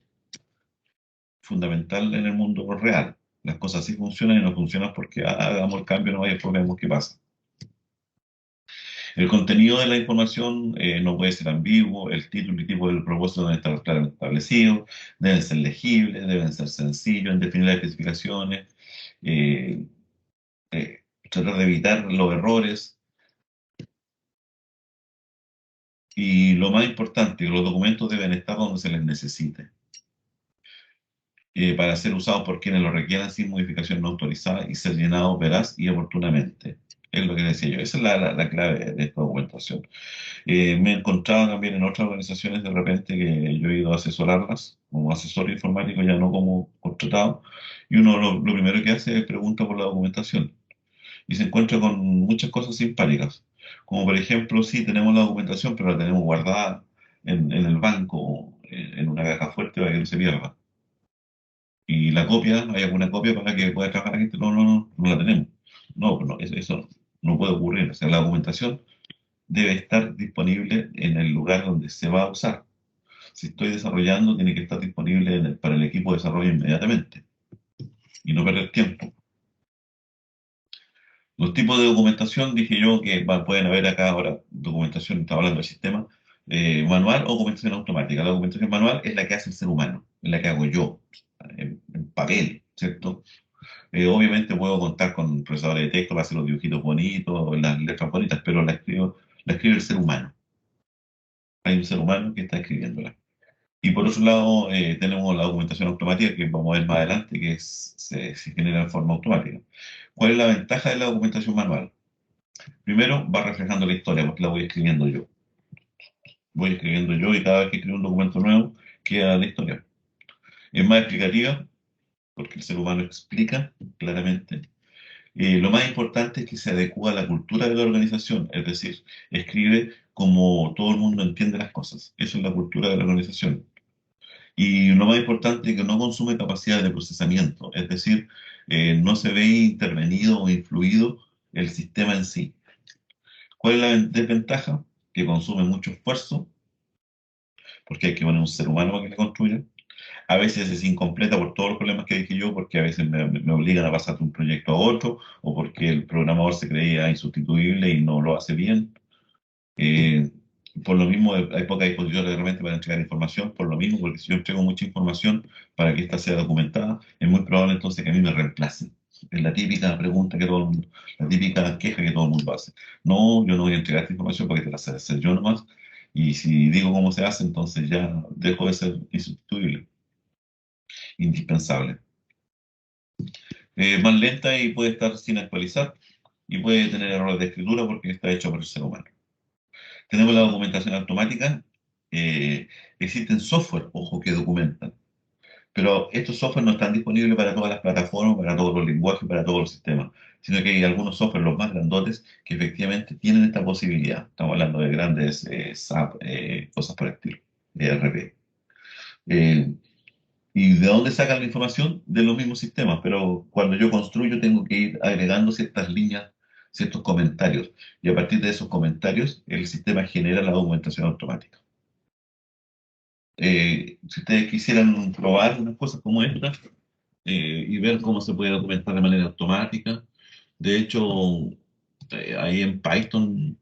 Fundamental en el mundo real. Las cosas sí funcionan y no funcionan porque hagamos el cambio, no vaya, después vemos qué pasa. El contenido de la información no puede ser ambiguo, el título y tipo del propósito deben estar claramente establecidos, deben ser legibles, deben ser sencillos en definir las especificaciones, eh, tratar de evitar los errores y lo más importante, los documentos deben estar donde se les necesite. Para ser usados por quienes lo requieran sin modificación no autorizada y ser llenados veraz y oportunamente. Es lo que decía yo. Esa es la clave de esta documentación. Me he encontrado también en otras organizaciones de repente que yo he ido a asesorarlas como asesor informático, ya no como contratado, y uno lo primero que hace es pregunta por la documentación y se encuentra con muchas cosas simpáticas. Como por ejemplo, sí, tenemos la documentación, pero la tenemos guardada en el banco, en una caja fuerte para que no se pierda. Y la copia, ¿hay alguna copia para que pueda trabajar la gente? No, no, no, no la tenemos. No, pues no, eso no puede ocurrir. O sea, la documentación debe estar disponible en el lugar donde se va a usar. Si estoy desarrollando, tiene que estar disponible para el equipo de desarrollo inmediatamente y no perder tiempo. Los tipos de documentación, dije yo que pueden haber acá ahora documentación, estaba hablando del sistema, manual o documentación automática. La documentación manual es la que hace el ser humano, es la que hago yo, en papel, ¿cierto? Obviamente puedo contar con procesadores de texto para hacer los dibujitos bonitos, las letras bonitas, pero la escribe el ser humano. Hay un ser humano que está escribiéndola. Y por otro lado, tenemos la documentación automática que vamos a ver más adelante, que se genera en forma automática. ¿Cuál es la ventaja de la documentación manual? Primero, va reflejando la historia, porque la voy escribiendo yo. Voy escribiendo yo y cada vez que escribo un documento nuevo, queda la historia. Es más explicativa, porque el ser humano explica claramente. Lo más importante es que se adecua a la cultura de la organización, es decir, escribe como todo el mundo entiende las cosas. Eso es la cultura de la organización. Y lo más importante es que no consume capacidad de procesamiento, es decir, no se ve intervenido o influido el sistema en sí. ¿Cuál es la desventaja? Que consume mucho esfuerzo, porque hay que poner un ser humano para que le construya. A veces es incompleta por todos los problemas que dije yo, porque a veces me obligan a pasar de un proyecto a otro, o porque el programador se creía insustituible y no lo hace bien. Eh, por lo mismo, hay poca disposición realmente para entregar información, por lo mismo, porque si yo entrego mucha información para que ésta sea documentada, es muy probable entonces que a mí me reemplacen. Es la típica pregunta que todo el mundo, la típica queja que todo el mundo hace. No, yo no voy a entregar esta información porque te la sé hacer yo nomás, y si digo cómo se hace, entonces ya dejo de ser insustituible, indispensable. Más lenta y puede estar sin actualizar, y puede tener errores de escritura porque está hecho por el ser humano. Tenemos la documentación automática, eh, existen software, ojo, que documentan. Pero estos software no están disponibles para todas las plataformas, para todos los lenguajes, para todos los sistemas, sino que hay algunos software, los más grandotes, que efectivamente tienen esta posibilidad. Estamos hablando de grandes SAP, cosas por el estilo, ERP. Eh, ¿Y de dónde sacan la información? De los mismos sistemas, pero cuando yo construyo tengo que ir agregando ciertas líneas, ciertos comentarios, y a partir de esos comentarios el sistema genera la documentación automática. Si ustedes quisieran probar unas cosas como esta y ver cómo se puede documentar de manera automática, de hecho, ahí en Python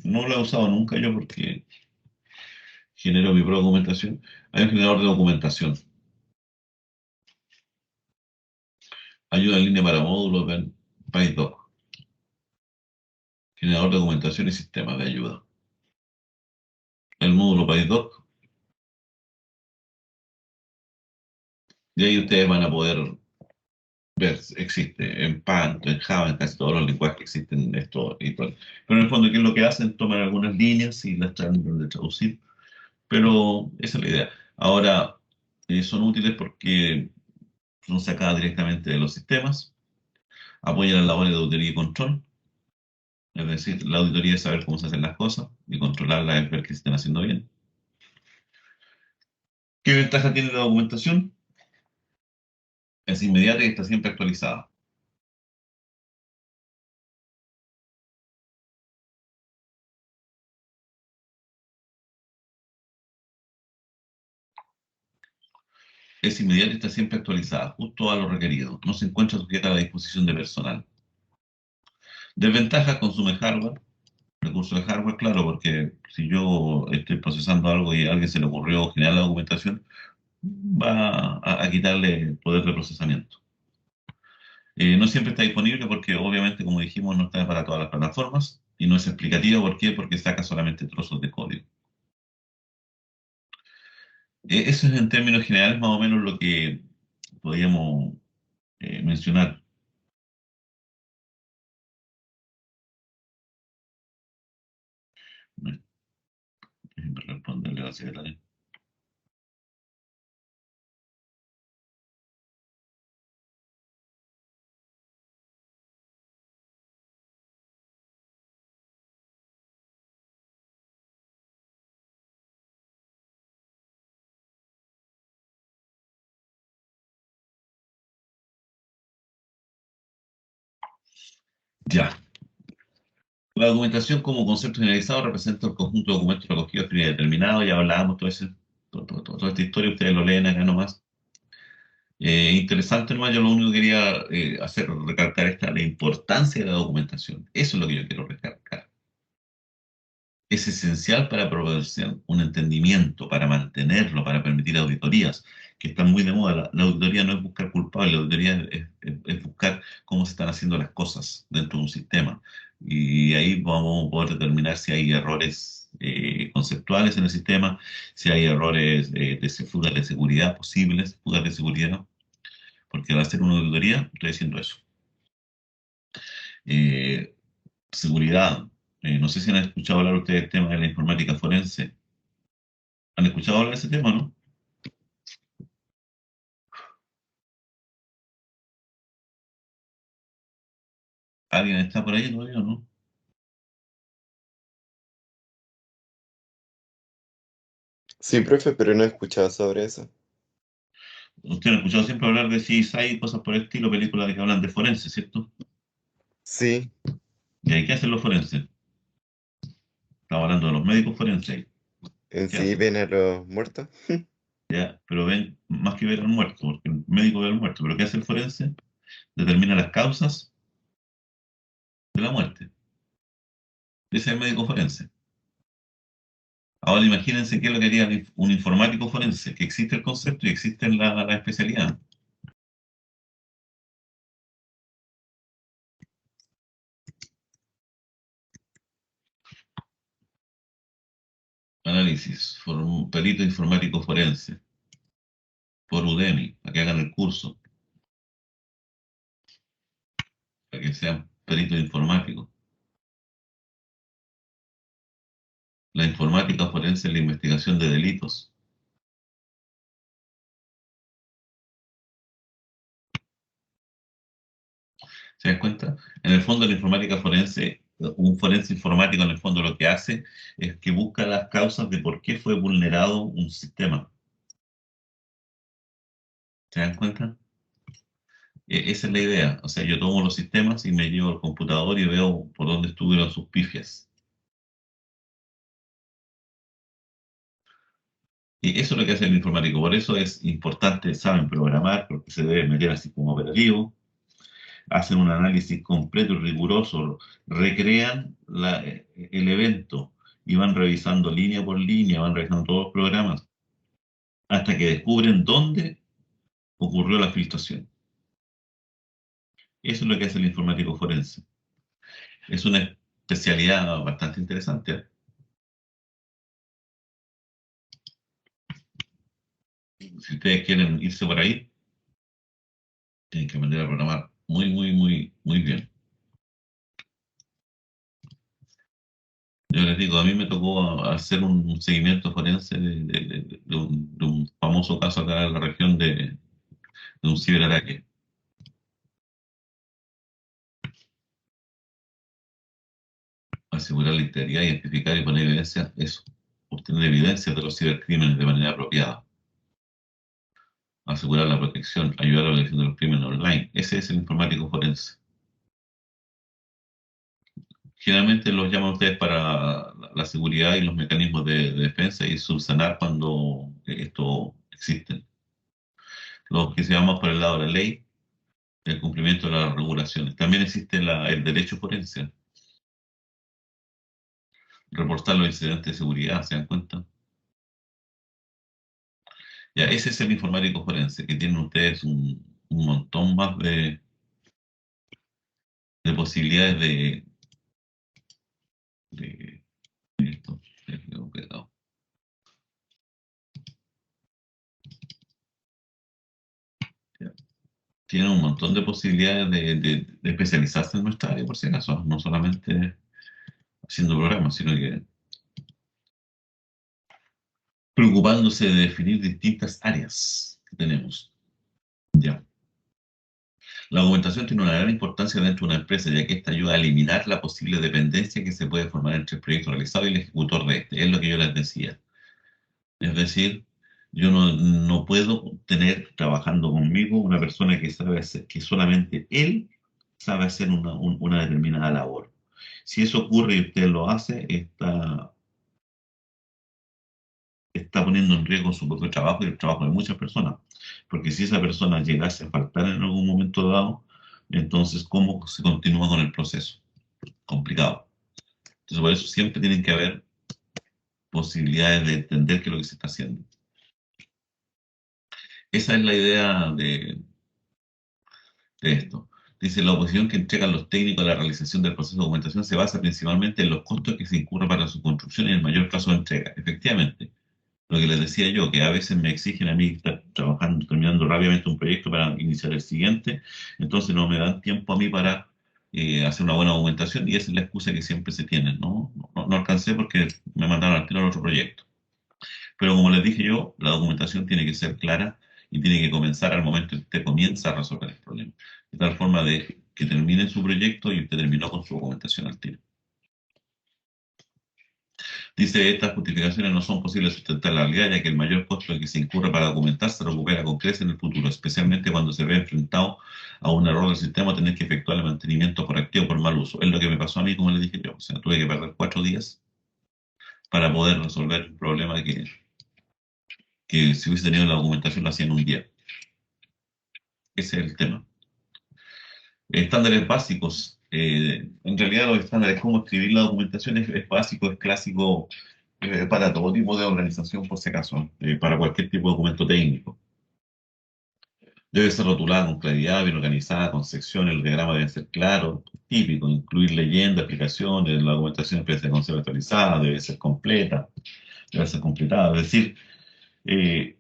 no lo he usado nunca yo porque genero mi propia documentación. Hay un generador de documentación, ayuda en línea para módulos, ven, PyDoc, generador de documentación y sistemas de ayuda. El módulo PyDoc, y ahí ustedes van a poder ver, existe en Python, en Java, en casi todos los lenguajes que existen esto y todo. Pero en el fondo, ¿qué es lo que hacen? Toman algunas líneas y las tratan de traducir, pero esa es la idea. Ahora, son útiles porque son sacadas directamente de los sistemas, apoyan las labores de auditoría y control, es decir, la auditoría es saber cómo se hacen las cosas y controlarlas es ver que se estén haciendo bien. ¿Qué ventaja tiene la documentación? Es inmediata y está siempre actualizada. Es inmediata y está siempre actualizada, justo a lo requerido. No se encuentra sujeta a la disposición de personal. Desventaja, consume hardware. Recursos de hardware, claro, porque si yo estoy procesando algo y a alguien se le ocurrió generar la documentación, va a quitarle poder de procesamiento. No siempre está disponible porque obviamente, como dijimos, no está para todas las plataformas y no es explicativo. ¿Por qué? Porque saca solamente trozos de código. Eso es en términos generales más o menos lo que podríamos mencionar. Déjenme responderle a la secretaria. Ya. La documentación como concepto generalizado representa el conjunto de documentos recogidos predeterminados. Ya hablábamos toda esta historia, ustedes lo leen acá nomás. Interesante nomás, yo lo único que quería hacer, recalcar esta, la importancia de la documentación. Eso es lo que yo quiero recalcar. Es esencial para proporcionar un entendimiento, para mantenerlo, para permitir auditorías, que están muy de moda. La auditoría no es buscar culpables, la auditoría es buscar cómo se están haciendo las cosas dentro de un sistema. Y ahí vamos a poder determinar si hay errores conceptuales en el sistema, si hay errores fugas de seguridad posibles, fugas de seguridad, porque al hacer una auditoría estoy diciendo eso. Eh, seguridad. No sé si han escuchado hablar ustedes del tema de la informática forense. ¿Han escuchado hablar de ese tema, no? ¿Alguien está por ahí todavía o no? Sí, profe, pero no he escuchado sobre eso. Usted ha escuchado siempre hablar de CSI y cosas por el estilo, películas que hablan de forense, ¿cierto? Sí, ¿Y ahí qué hacen los forenses? Estamos hablando de los médicos forenses. en ¿Qué sí hacen? ven a los muertos. ¿Ya? Pero ven más que ver al muerto, porque el médico ve al muerto. ¿Pero qué hace el forense? Determina las causas de la muerte. Ese es el médico forense. Ahora imagínense qué es lo que haría un informático forense, que existe el concepto y existe la especialidad. Análisis, perito informático forense, por Udemy, para que hagan el curso, para que sean peritos informáticos. La informática forense en la investigación de delitos. ¿Se dan cuenta? En el fondo, la informática forense, un forense informático en el fondo lo que hace es que busca las causas de por qué fue vulnerado un sistema. ¿Se dan cuenta? Esa es la idea. O sea, yo tomo los sistemas y me llevo al computador y veo por dónde estuvieron sus pifias. Y eso es lo que hace el informático. Por eso es importante, saben programar, porque se debe meter así como operativo, hacen un análisis completo y riguroso, recrean el evento y van revisando línea por línea, van revisando todos los programas, hasta que descubren dónde ocurrió la filtración. Eso es lo que hace el informático forense. Es una especialidad bastante interesante, ¿eh? Si ustedes quieren irse por ahí, tienen que aprender a programar muy, muy, muy, muy bien. Yo les digo, a mí me tocó hacer un seguimiento forense de un famoso caso acá en la región de un ciberataque. Asegurar la integridad, identificar y poner evidencia, eso. Obtener evidencia de los cibercrímenes de manera apropiada. Asegurar la protección, ayudar a la prevención de los crímenes online. Ese es el informático forense. Generalmente los llaman ustedes para la seguridad y los mecanismos de defensa y subsanar cuando esto existen. Los que se llaman por el lado de la ley, el cumplimiento de las regulaciones. También existe el derecho forense, reportar los incidentes de seguridad, ¿se dan cuenta? Ya, ese es el informático forense, que tienen ustedes un montón más de posibilidades de esto. Cuidado. Ya. Tienen un montón de posibilidades de especializarse en nuestra área, por si acaso, no solamente haciendo programas, sino que preocupándose de definir distintas áreas que tenemos. Ya. La documentación tiene una gran importancia dentro de una empresa, ya que esta ayuda a eliminar la posible dependencia que se puede formar entre el proyecto realizado y el ejecutor de este. Es lo que yo les decía. Es decir, yo no puedo tener trabajando conmigo una persona que sabe hacer, que solamente él sabe hacer una determinada labor. Si eso ocurre y usted lo hace, está poniendo en riesgo su propio trabajo y el trabajo de muchas personas. Porque si esa persona llegase a faltar en algún momento dado, entonces, ¿cómo se continúa con el proceso? Complicado. Entonces, por eso siempre tienen que haber posibilidades de entender qué es lo que se está haciendo. Esa es la idea de esto. Dice, la oposición que entregan los técnicos a la realización del proceso de documentación se basa principalmente en los costos que se incurren para su construcción y el mayor plazo de entrega. Efectivamente, lo que les decía yo, que a veces me exigen a mí estar trabajando, terminando rápidamente un proyecto para iniciar el siguiente, entonces no me dan tiempo a mí para hacer una buena documentación y esa es la excusa que siempre se tiene, ¿no? No alcancé porque me mandaron al tiro al otro proyecto. Pero como les dije yo, la documentación tiene que ser clara y tiene que comenzar al momento en que usted comienza a resolver el problema. De tal forma de que termine su proyecto y usted terminó con su documentación al tiro. Dice, estas justificaciones no son posibles de sustentar la realidad, ya que el mayor costo que se incurre para documentar se recupera con creces en el futuro, especialmente cuando se ve enfrentado a un error del sistema o tener que efectuar el mantenimiento correctivo por mal uso. Es lo que me pasó a mí, como les dije yo. O sea, tuve que perder 4 días para poder resolver un problema que si hubiese tenido la documentación lo hacía en un día. Ese es el tema. Estándares básicos. En realidad los estándares, cómo escribir la documentación es básico, es clásico para todo tipo de organización, por si acaso, para cualquier tipo de documento técnico. Debe ser rotulada con claridad, bien organizada, con secciones, el diagrama debe ser claro, típico, incluir leyendas, explicaciones, la documentación debe ser conceptualizada, debe ser completa, debe ser completada. Es decir, eh,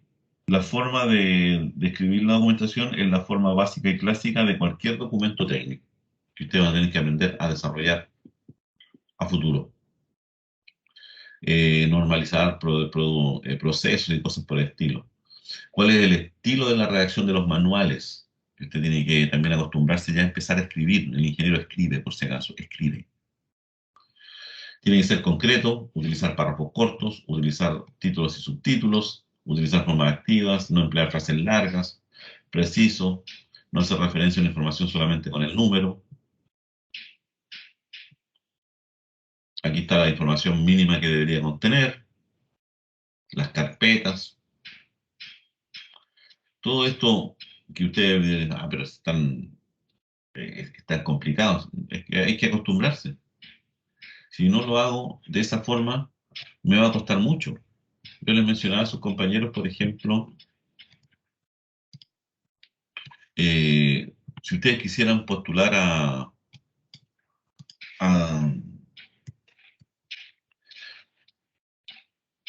la forma de escribir la documentación es la forma básica y clásica de cualquier documento técnico que ustedes van a tener que aprender a desarrollar a futuro. normalizar procesos y cosas por el estilo. ¿Cuál es el estilo de la redacción de los manuales? Usted tiene que también acostumbrarse ya a empezar a escribir. El ingeniero escribe, por si acaso, escribe. Tiene que ser concreto, utilizar párrafos cortos, utilizar títulos y subtítulos, utilizar formas activas, no emplear frases largas, preciso, no hacer referencia a una información solamente con el número. Aquí está la información mínima que debería contener, las carpetas. Todo esto que ustedes dicen, pero están complicados. Es que hay que acostumbrarse. Si no lo hago de esa forma, me va a costar mucho. Yo les mencionaba a sus compañeros, por ejemplo, si ustedes quisieran postular a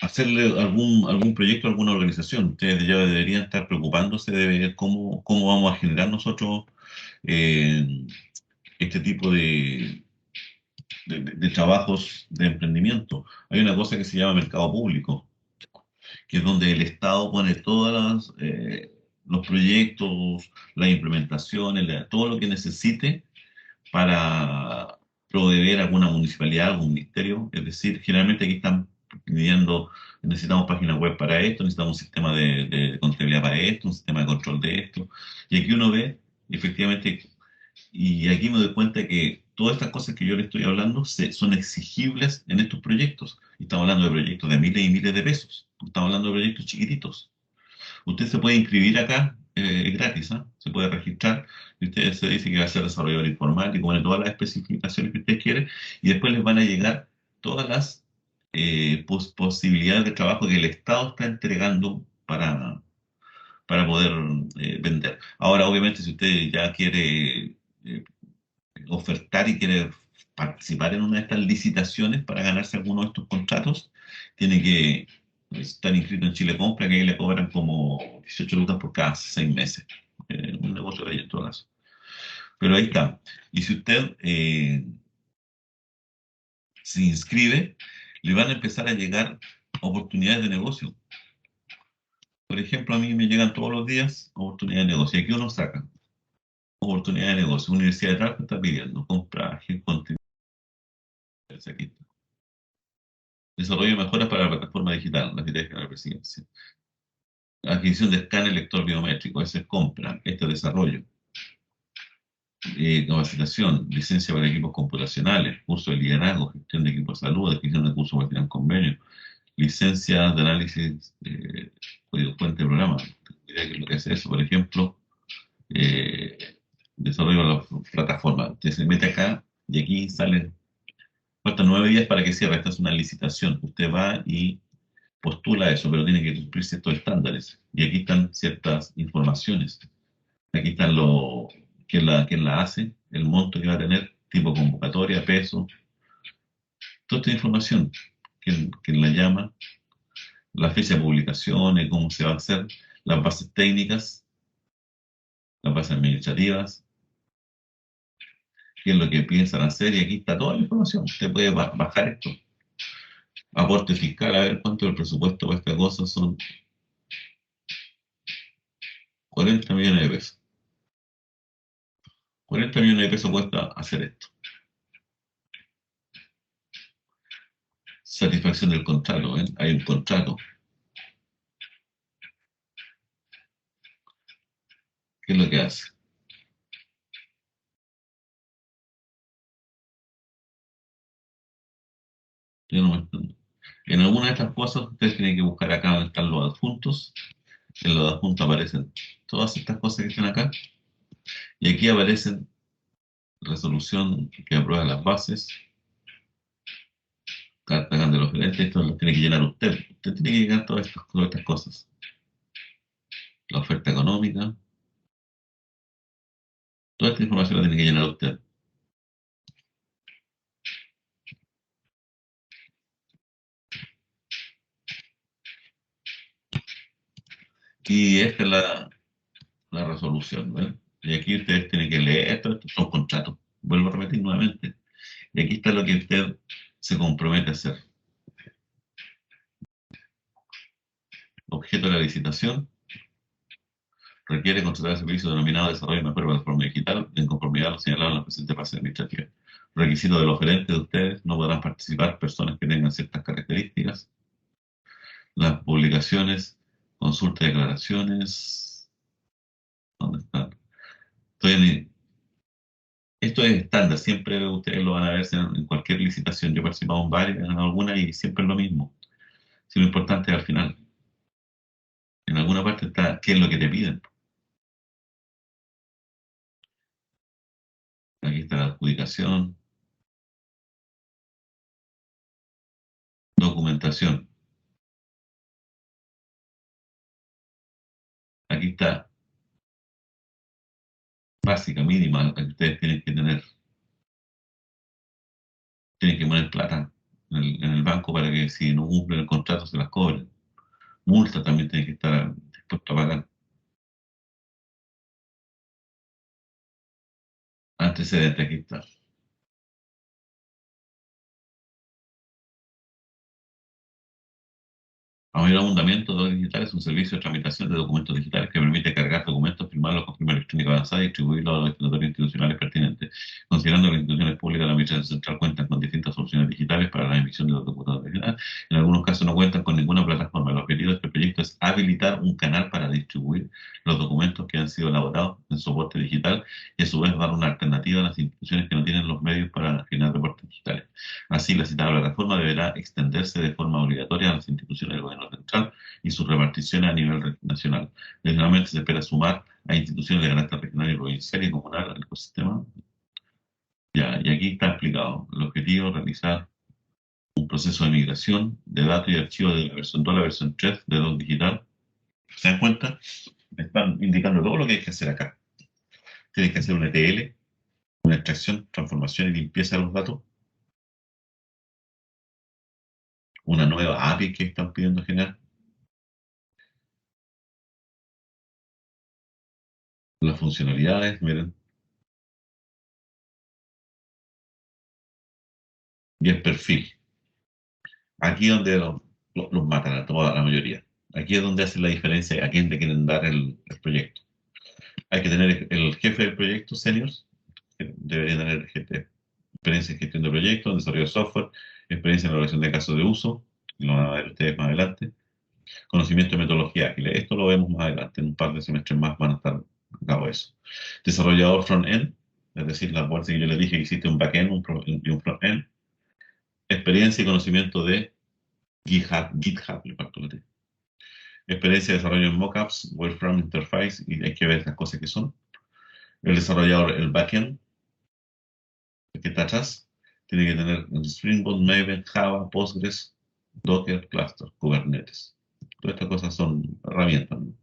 hacerle algún proyecto a alguna organización, ustedes ya deberían estar preocupándose de ver cómo vamos a generar nosotros eh, este tipo de trabajos de emprendimiento. Hay una cosa que se llama mercado público, que es donde el Estado pone todos los proyectos, las implementaciones, todo lo que necesite para proveer alguna municipalidad, algún ministerio. Es decir, generalmente aquí están pidiendo, necesitamos página web para esto, necesitamos un sistema de contabilidad para esto, un sistema de control de esto. Y aquí uno ve, efectivamente, y aquí me doy cuenta que todas estas cosas que yo le estoy hablando son exigibles en estos proyectos. Estamos hablando de proyectos de miles y miles de pesos. No estamos hablando de proyectos chiquititos. Usted se puede inscribir acá, es gratis, ¿ah? Se puede registrar y usted se dice que va a ser desarrollador informático, pone todas las especificaciones que usted quiere y después les van a llegar todas las posibilidades de trabajo que el Estado está entregando para poder vender. Ahora, obviamente, si usted ya quiere ofertar y quiere participar en una de estas licitaciones para ganarse alguno de estos contratos, tiene que estar inscrito en Chile Compra, que ahí le cobran como 18 lucas por cada 6 meses. Un negocio de ahí en todo caso. Pero ahí está. Y si usted se inscribe, le van a empezar a llegar oportunidades de negocio. Por ejemplo, a mí me llegan todos los días oportunidades de negocio. Y aquí uno saca oportunidades de negocio. Universidad de Trabajo está pidiendo compra, contenido. Aquí está. Desarrollo de mejoras para la plataforma digital, la Secretaría General de la Presidencia. Adquisición de escáner lector biométrico, ese es compra, este es desarrollo. Capacitación, licencia para equipos computacionales, curso de liderazgo, gestión de equipos de salud, adquisición de cursos para tener convenio, licencia de análisis, código fuente de programa. Diría que lo que es eso, por ejemplo, desarrollo de la plataforma. Usted se mete acá y aquí salen, faltan 9 días para que cierre. Esta es una licitación. Usted va y postula eso, pero tiene que cumplir ciertos estándares. Y aquí están ciertas informaciones. Aquí están quién la hace, el monto que va a tener, tipo convocatoria, peso, toda esta información, quién la llama, la fecha de publicaciones, cómo se va a hacer, las bases técnicas, las bases administrativas, qué es lo que piensan hacer, y aquí está toda la información. Usted puede bajar esto. Aporte fiscal, a ver cuánto el presupuesto para esta cosa son 40 millones de pesos. 40 millones de pesos cuesta hacer esto. Satisfacción del contrato, ¿ven? Hay un contrato. ¿Qué es lo que hace? Yo no me entiendo. En alguna de estas cosas ustedes tienen que buscar acá donde están los adjuntos. En los adjuntos aparecen todas estas cosas que están acá. Y aquí aparecen resolución que aprueba las bases, carta de los gerentes, esto lo tiene que llenar usted. Usted tiene que llenar todas estas cosas. La oferta económica, toda esta información la tiene que llenar usted. Y esta es la resolución, ¿ven? Y aquí ustedes tienen que leer esto, estos son contratos. Vuelvo a repetir nuevamente. Y aquí está lo que usted se compromete a hacer. Objeto de la licitación. Requiere contratar el servicio denominado Desarrollo y Mejora de la Plataforma Digital en conformidad a lo señalado en la presente fase administrativa. Requisito del oferente de ustedes: no podrán participar personas que tengan ciertas características. Las publicaciones, consulta de declaraciones. ¿Dónde están? Esto es estándar, siempre ustedes lo van a ver en cualquier licitación. Yo he participado en varias, en algunas, y siempre es lo mismo. Si lo importante es al final. En alguna parte está qué es lo que te piden. Aquí está la adjudicación, documentación. Aquí está básica, mínima, la que ustedes tienen que tener. Tienen que poner plata en el banco para que si no cumplen el contrato se las cobren. Multa también tiene que estar dispuesto a pagar. Antecedente, aquí está. A mayor abundamiento, Doc Digital es un servicio de tramitación de documentos digitales que permite cargar documentos, firmarlos con firma electrónica avanzada y distribuirlos a los destinatarios institucionales pertinentes. Considerando que las instituciones públicas de la Administración Central cuentan con distintas soluciones digitales para la emisión de los documentos digitales, en algunos casos no cuentan con ninguna plataforma. El objetivo de este proyecto es habilitar un canal para distribuir los documentos que han sido elaborados en soporte digital y a su vez dar una alternativa a las instituciones que no tienen los medios para generar reportes digitales. Así, la citada plataforma deberá extenderse de forma obligatoria a las instituciones del gobierno central y su repartición a nivel nacional. Adicionalmente, se espera sumar a instituciones de carácter regional y provincial y comunal al ecosistema. Ya, y aquí está explicado. El objetivo es realizar un proceso de migración de datos y archivos de la versión 2 a la versión 3 de Doc Digital. ¿Se dan cuenta? Me están indicando todo lo que hay que hacer acá. Tienes que hacer un ETL, una extracción, transformación y limpieza de los datos. Una nueva API que están pidiendo generar. Las funcionalidades, miren. Y el perfil. Aquí es donde los matan a toda la mayoría. Aquí es donde hacen la diferencia a quién le quieren dar el proyecto. Hay que tener el jefe del proyecto, seniors, que debería tener experiencia en gestión de proyectos, en desarrollo de software, experiencia en la evaluación de casos de uso, lo van a ver ustedes más adelante, conocimiento de metodología ágil. Esto lo vemos más adelante, en un par de semestres más van a estar a cabo eso. Desarrollador front-end, es decir, la parte que yo les dije que existe un back-end y un front-end. Experiencia y conocimiento de GitHub, le faltó la T. Experiencia de desarrollo en mockups, wireframe interface, y hay que ver las cosas que son. El desarrollador, el backend, el que está atrás, tiene que tener Spring Boot, Maven, Java, Postgres, Docker, Cluster, Kubernetes. Todas estas cosas son herramientas, ¿no?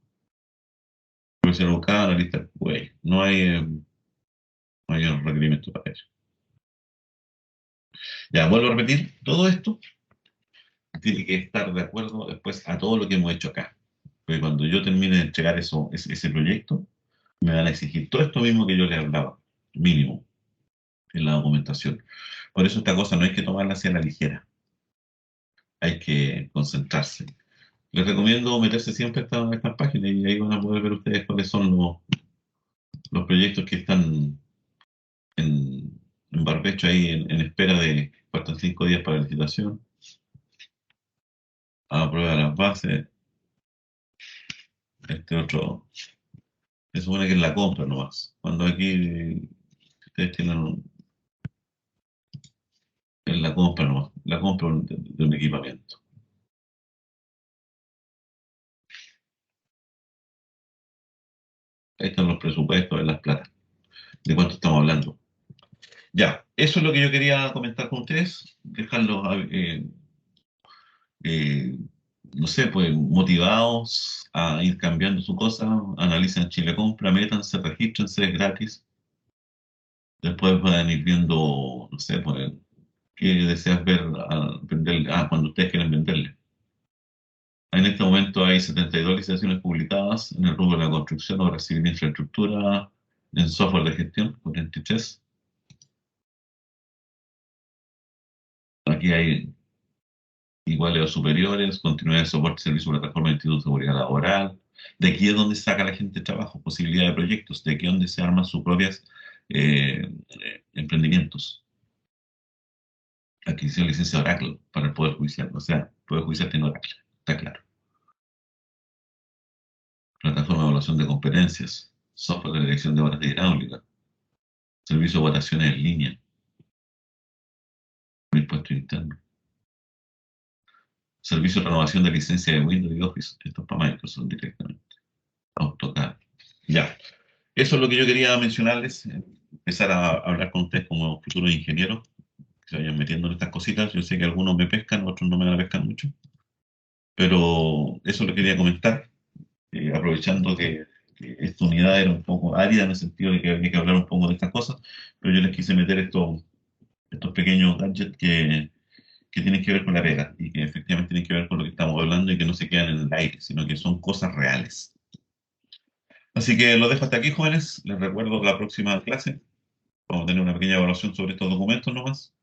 Profesor buscada, analista QA. No hay mayor requerimiento para ello. Ya, vuelvo a repetir, todo esto tiene que estar de acuerdo después a todo lo que hemos hecho acá. Porque cuando yo termine de entregar ese proyecto, me van a exigir todo esto mismo que yo les hablaba, mínimo, en la documentación. Por eso esta cosa no hay que tomarla hacia la ligera, hay que concentrarse. Les recomiendo meterse siempre a estas páginas y ahí van a poder ver ustedes cuáles son los proyectos que están en barbecho ahí en espera de, faltan 5 días para la licitación, a prueba de las bases. Este otro, se supone que es la compra nomás. Cuando aquí ustedes tienen es la compra nomás, la compra de un equipamiento. Ahí están los presupuestos de las plata. ¿De cuánto estamos hablando? Ya, eso es lo que yo quería comentar con ustedes, dejarlos, eh, no sé, pues motivados a ir cambiando su cosa, analicen Chile Compra, métanse, regístrense, es gratis. Después van a ir viendo, no sé, pues, qué deseas ver, vender, cuando ustedes quieren venderle. En este momento hay 72 licitaciones publicadas en el rubro de la construcción, obra civil e infraestructura, en software de gestión, 43. Aquí hay iguales o superiores, continuidad de soporte, servicio, plataforma, instituto de seguridad laboral. De aquí es donde saca la gente trabajo, posibilidad de proyectos, de aquí es donde se arman sus propias emprendimientos. Adquisición de licencia de Oracle para el Poder Judicial, o sea, el Poder Judicial tiene Oracle, está claro. Plataforma de evaluación de competencias, software de dirección de obras de hidráulica, servicio de votaciones en línea, impuesto interno, servicio de renovación de licencia de Windows y Office, esto es para Microsoft directamente, AutoCAD. Ya, eso es lo que yo quería mencionarles, empezar a hablar con ustedes como futuros ingenieros, que se vayan metiendo en estas cositas. Yo sé que algunos me pescan, otros no me van a pescar mucho, pero eso lo quería comentar, aprovechando que esta unidad era un poco árida en el sentido de que había que hablar un poco de estas cosas, pero yo les quise meter estos pequeños gadgets que tienen que ver con la pega y que efectivamente tienen que ver con lo que estamos hablando y que no se quedan en el aire, sino que son cosas reales. Así que lo dejo hasta aquí, jóvenes. Les recuerdo la próxima clase. Vamos a tener una pequeña evaluación sobre estos documentos nomás,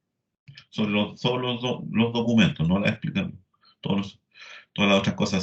sobre solo los documentos, no la explicación, todas las otras cosas.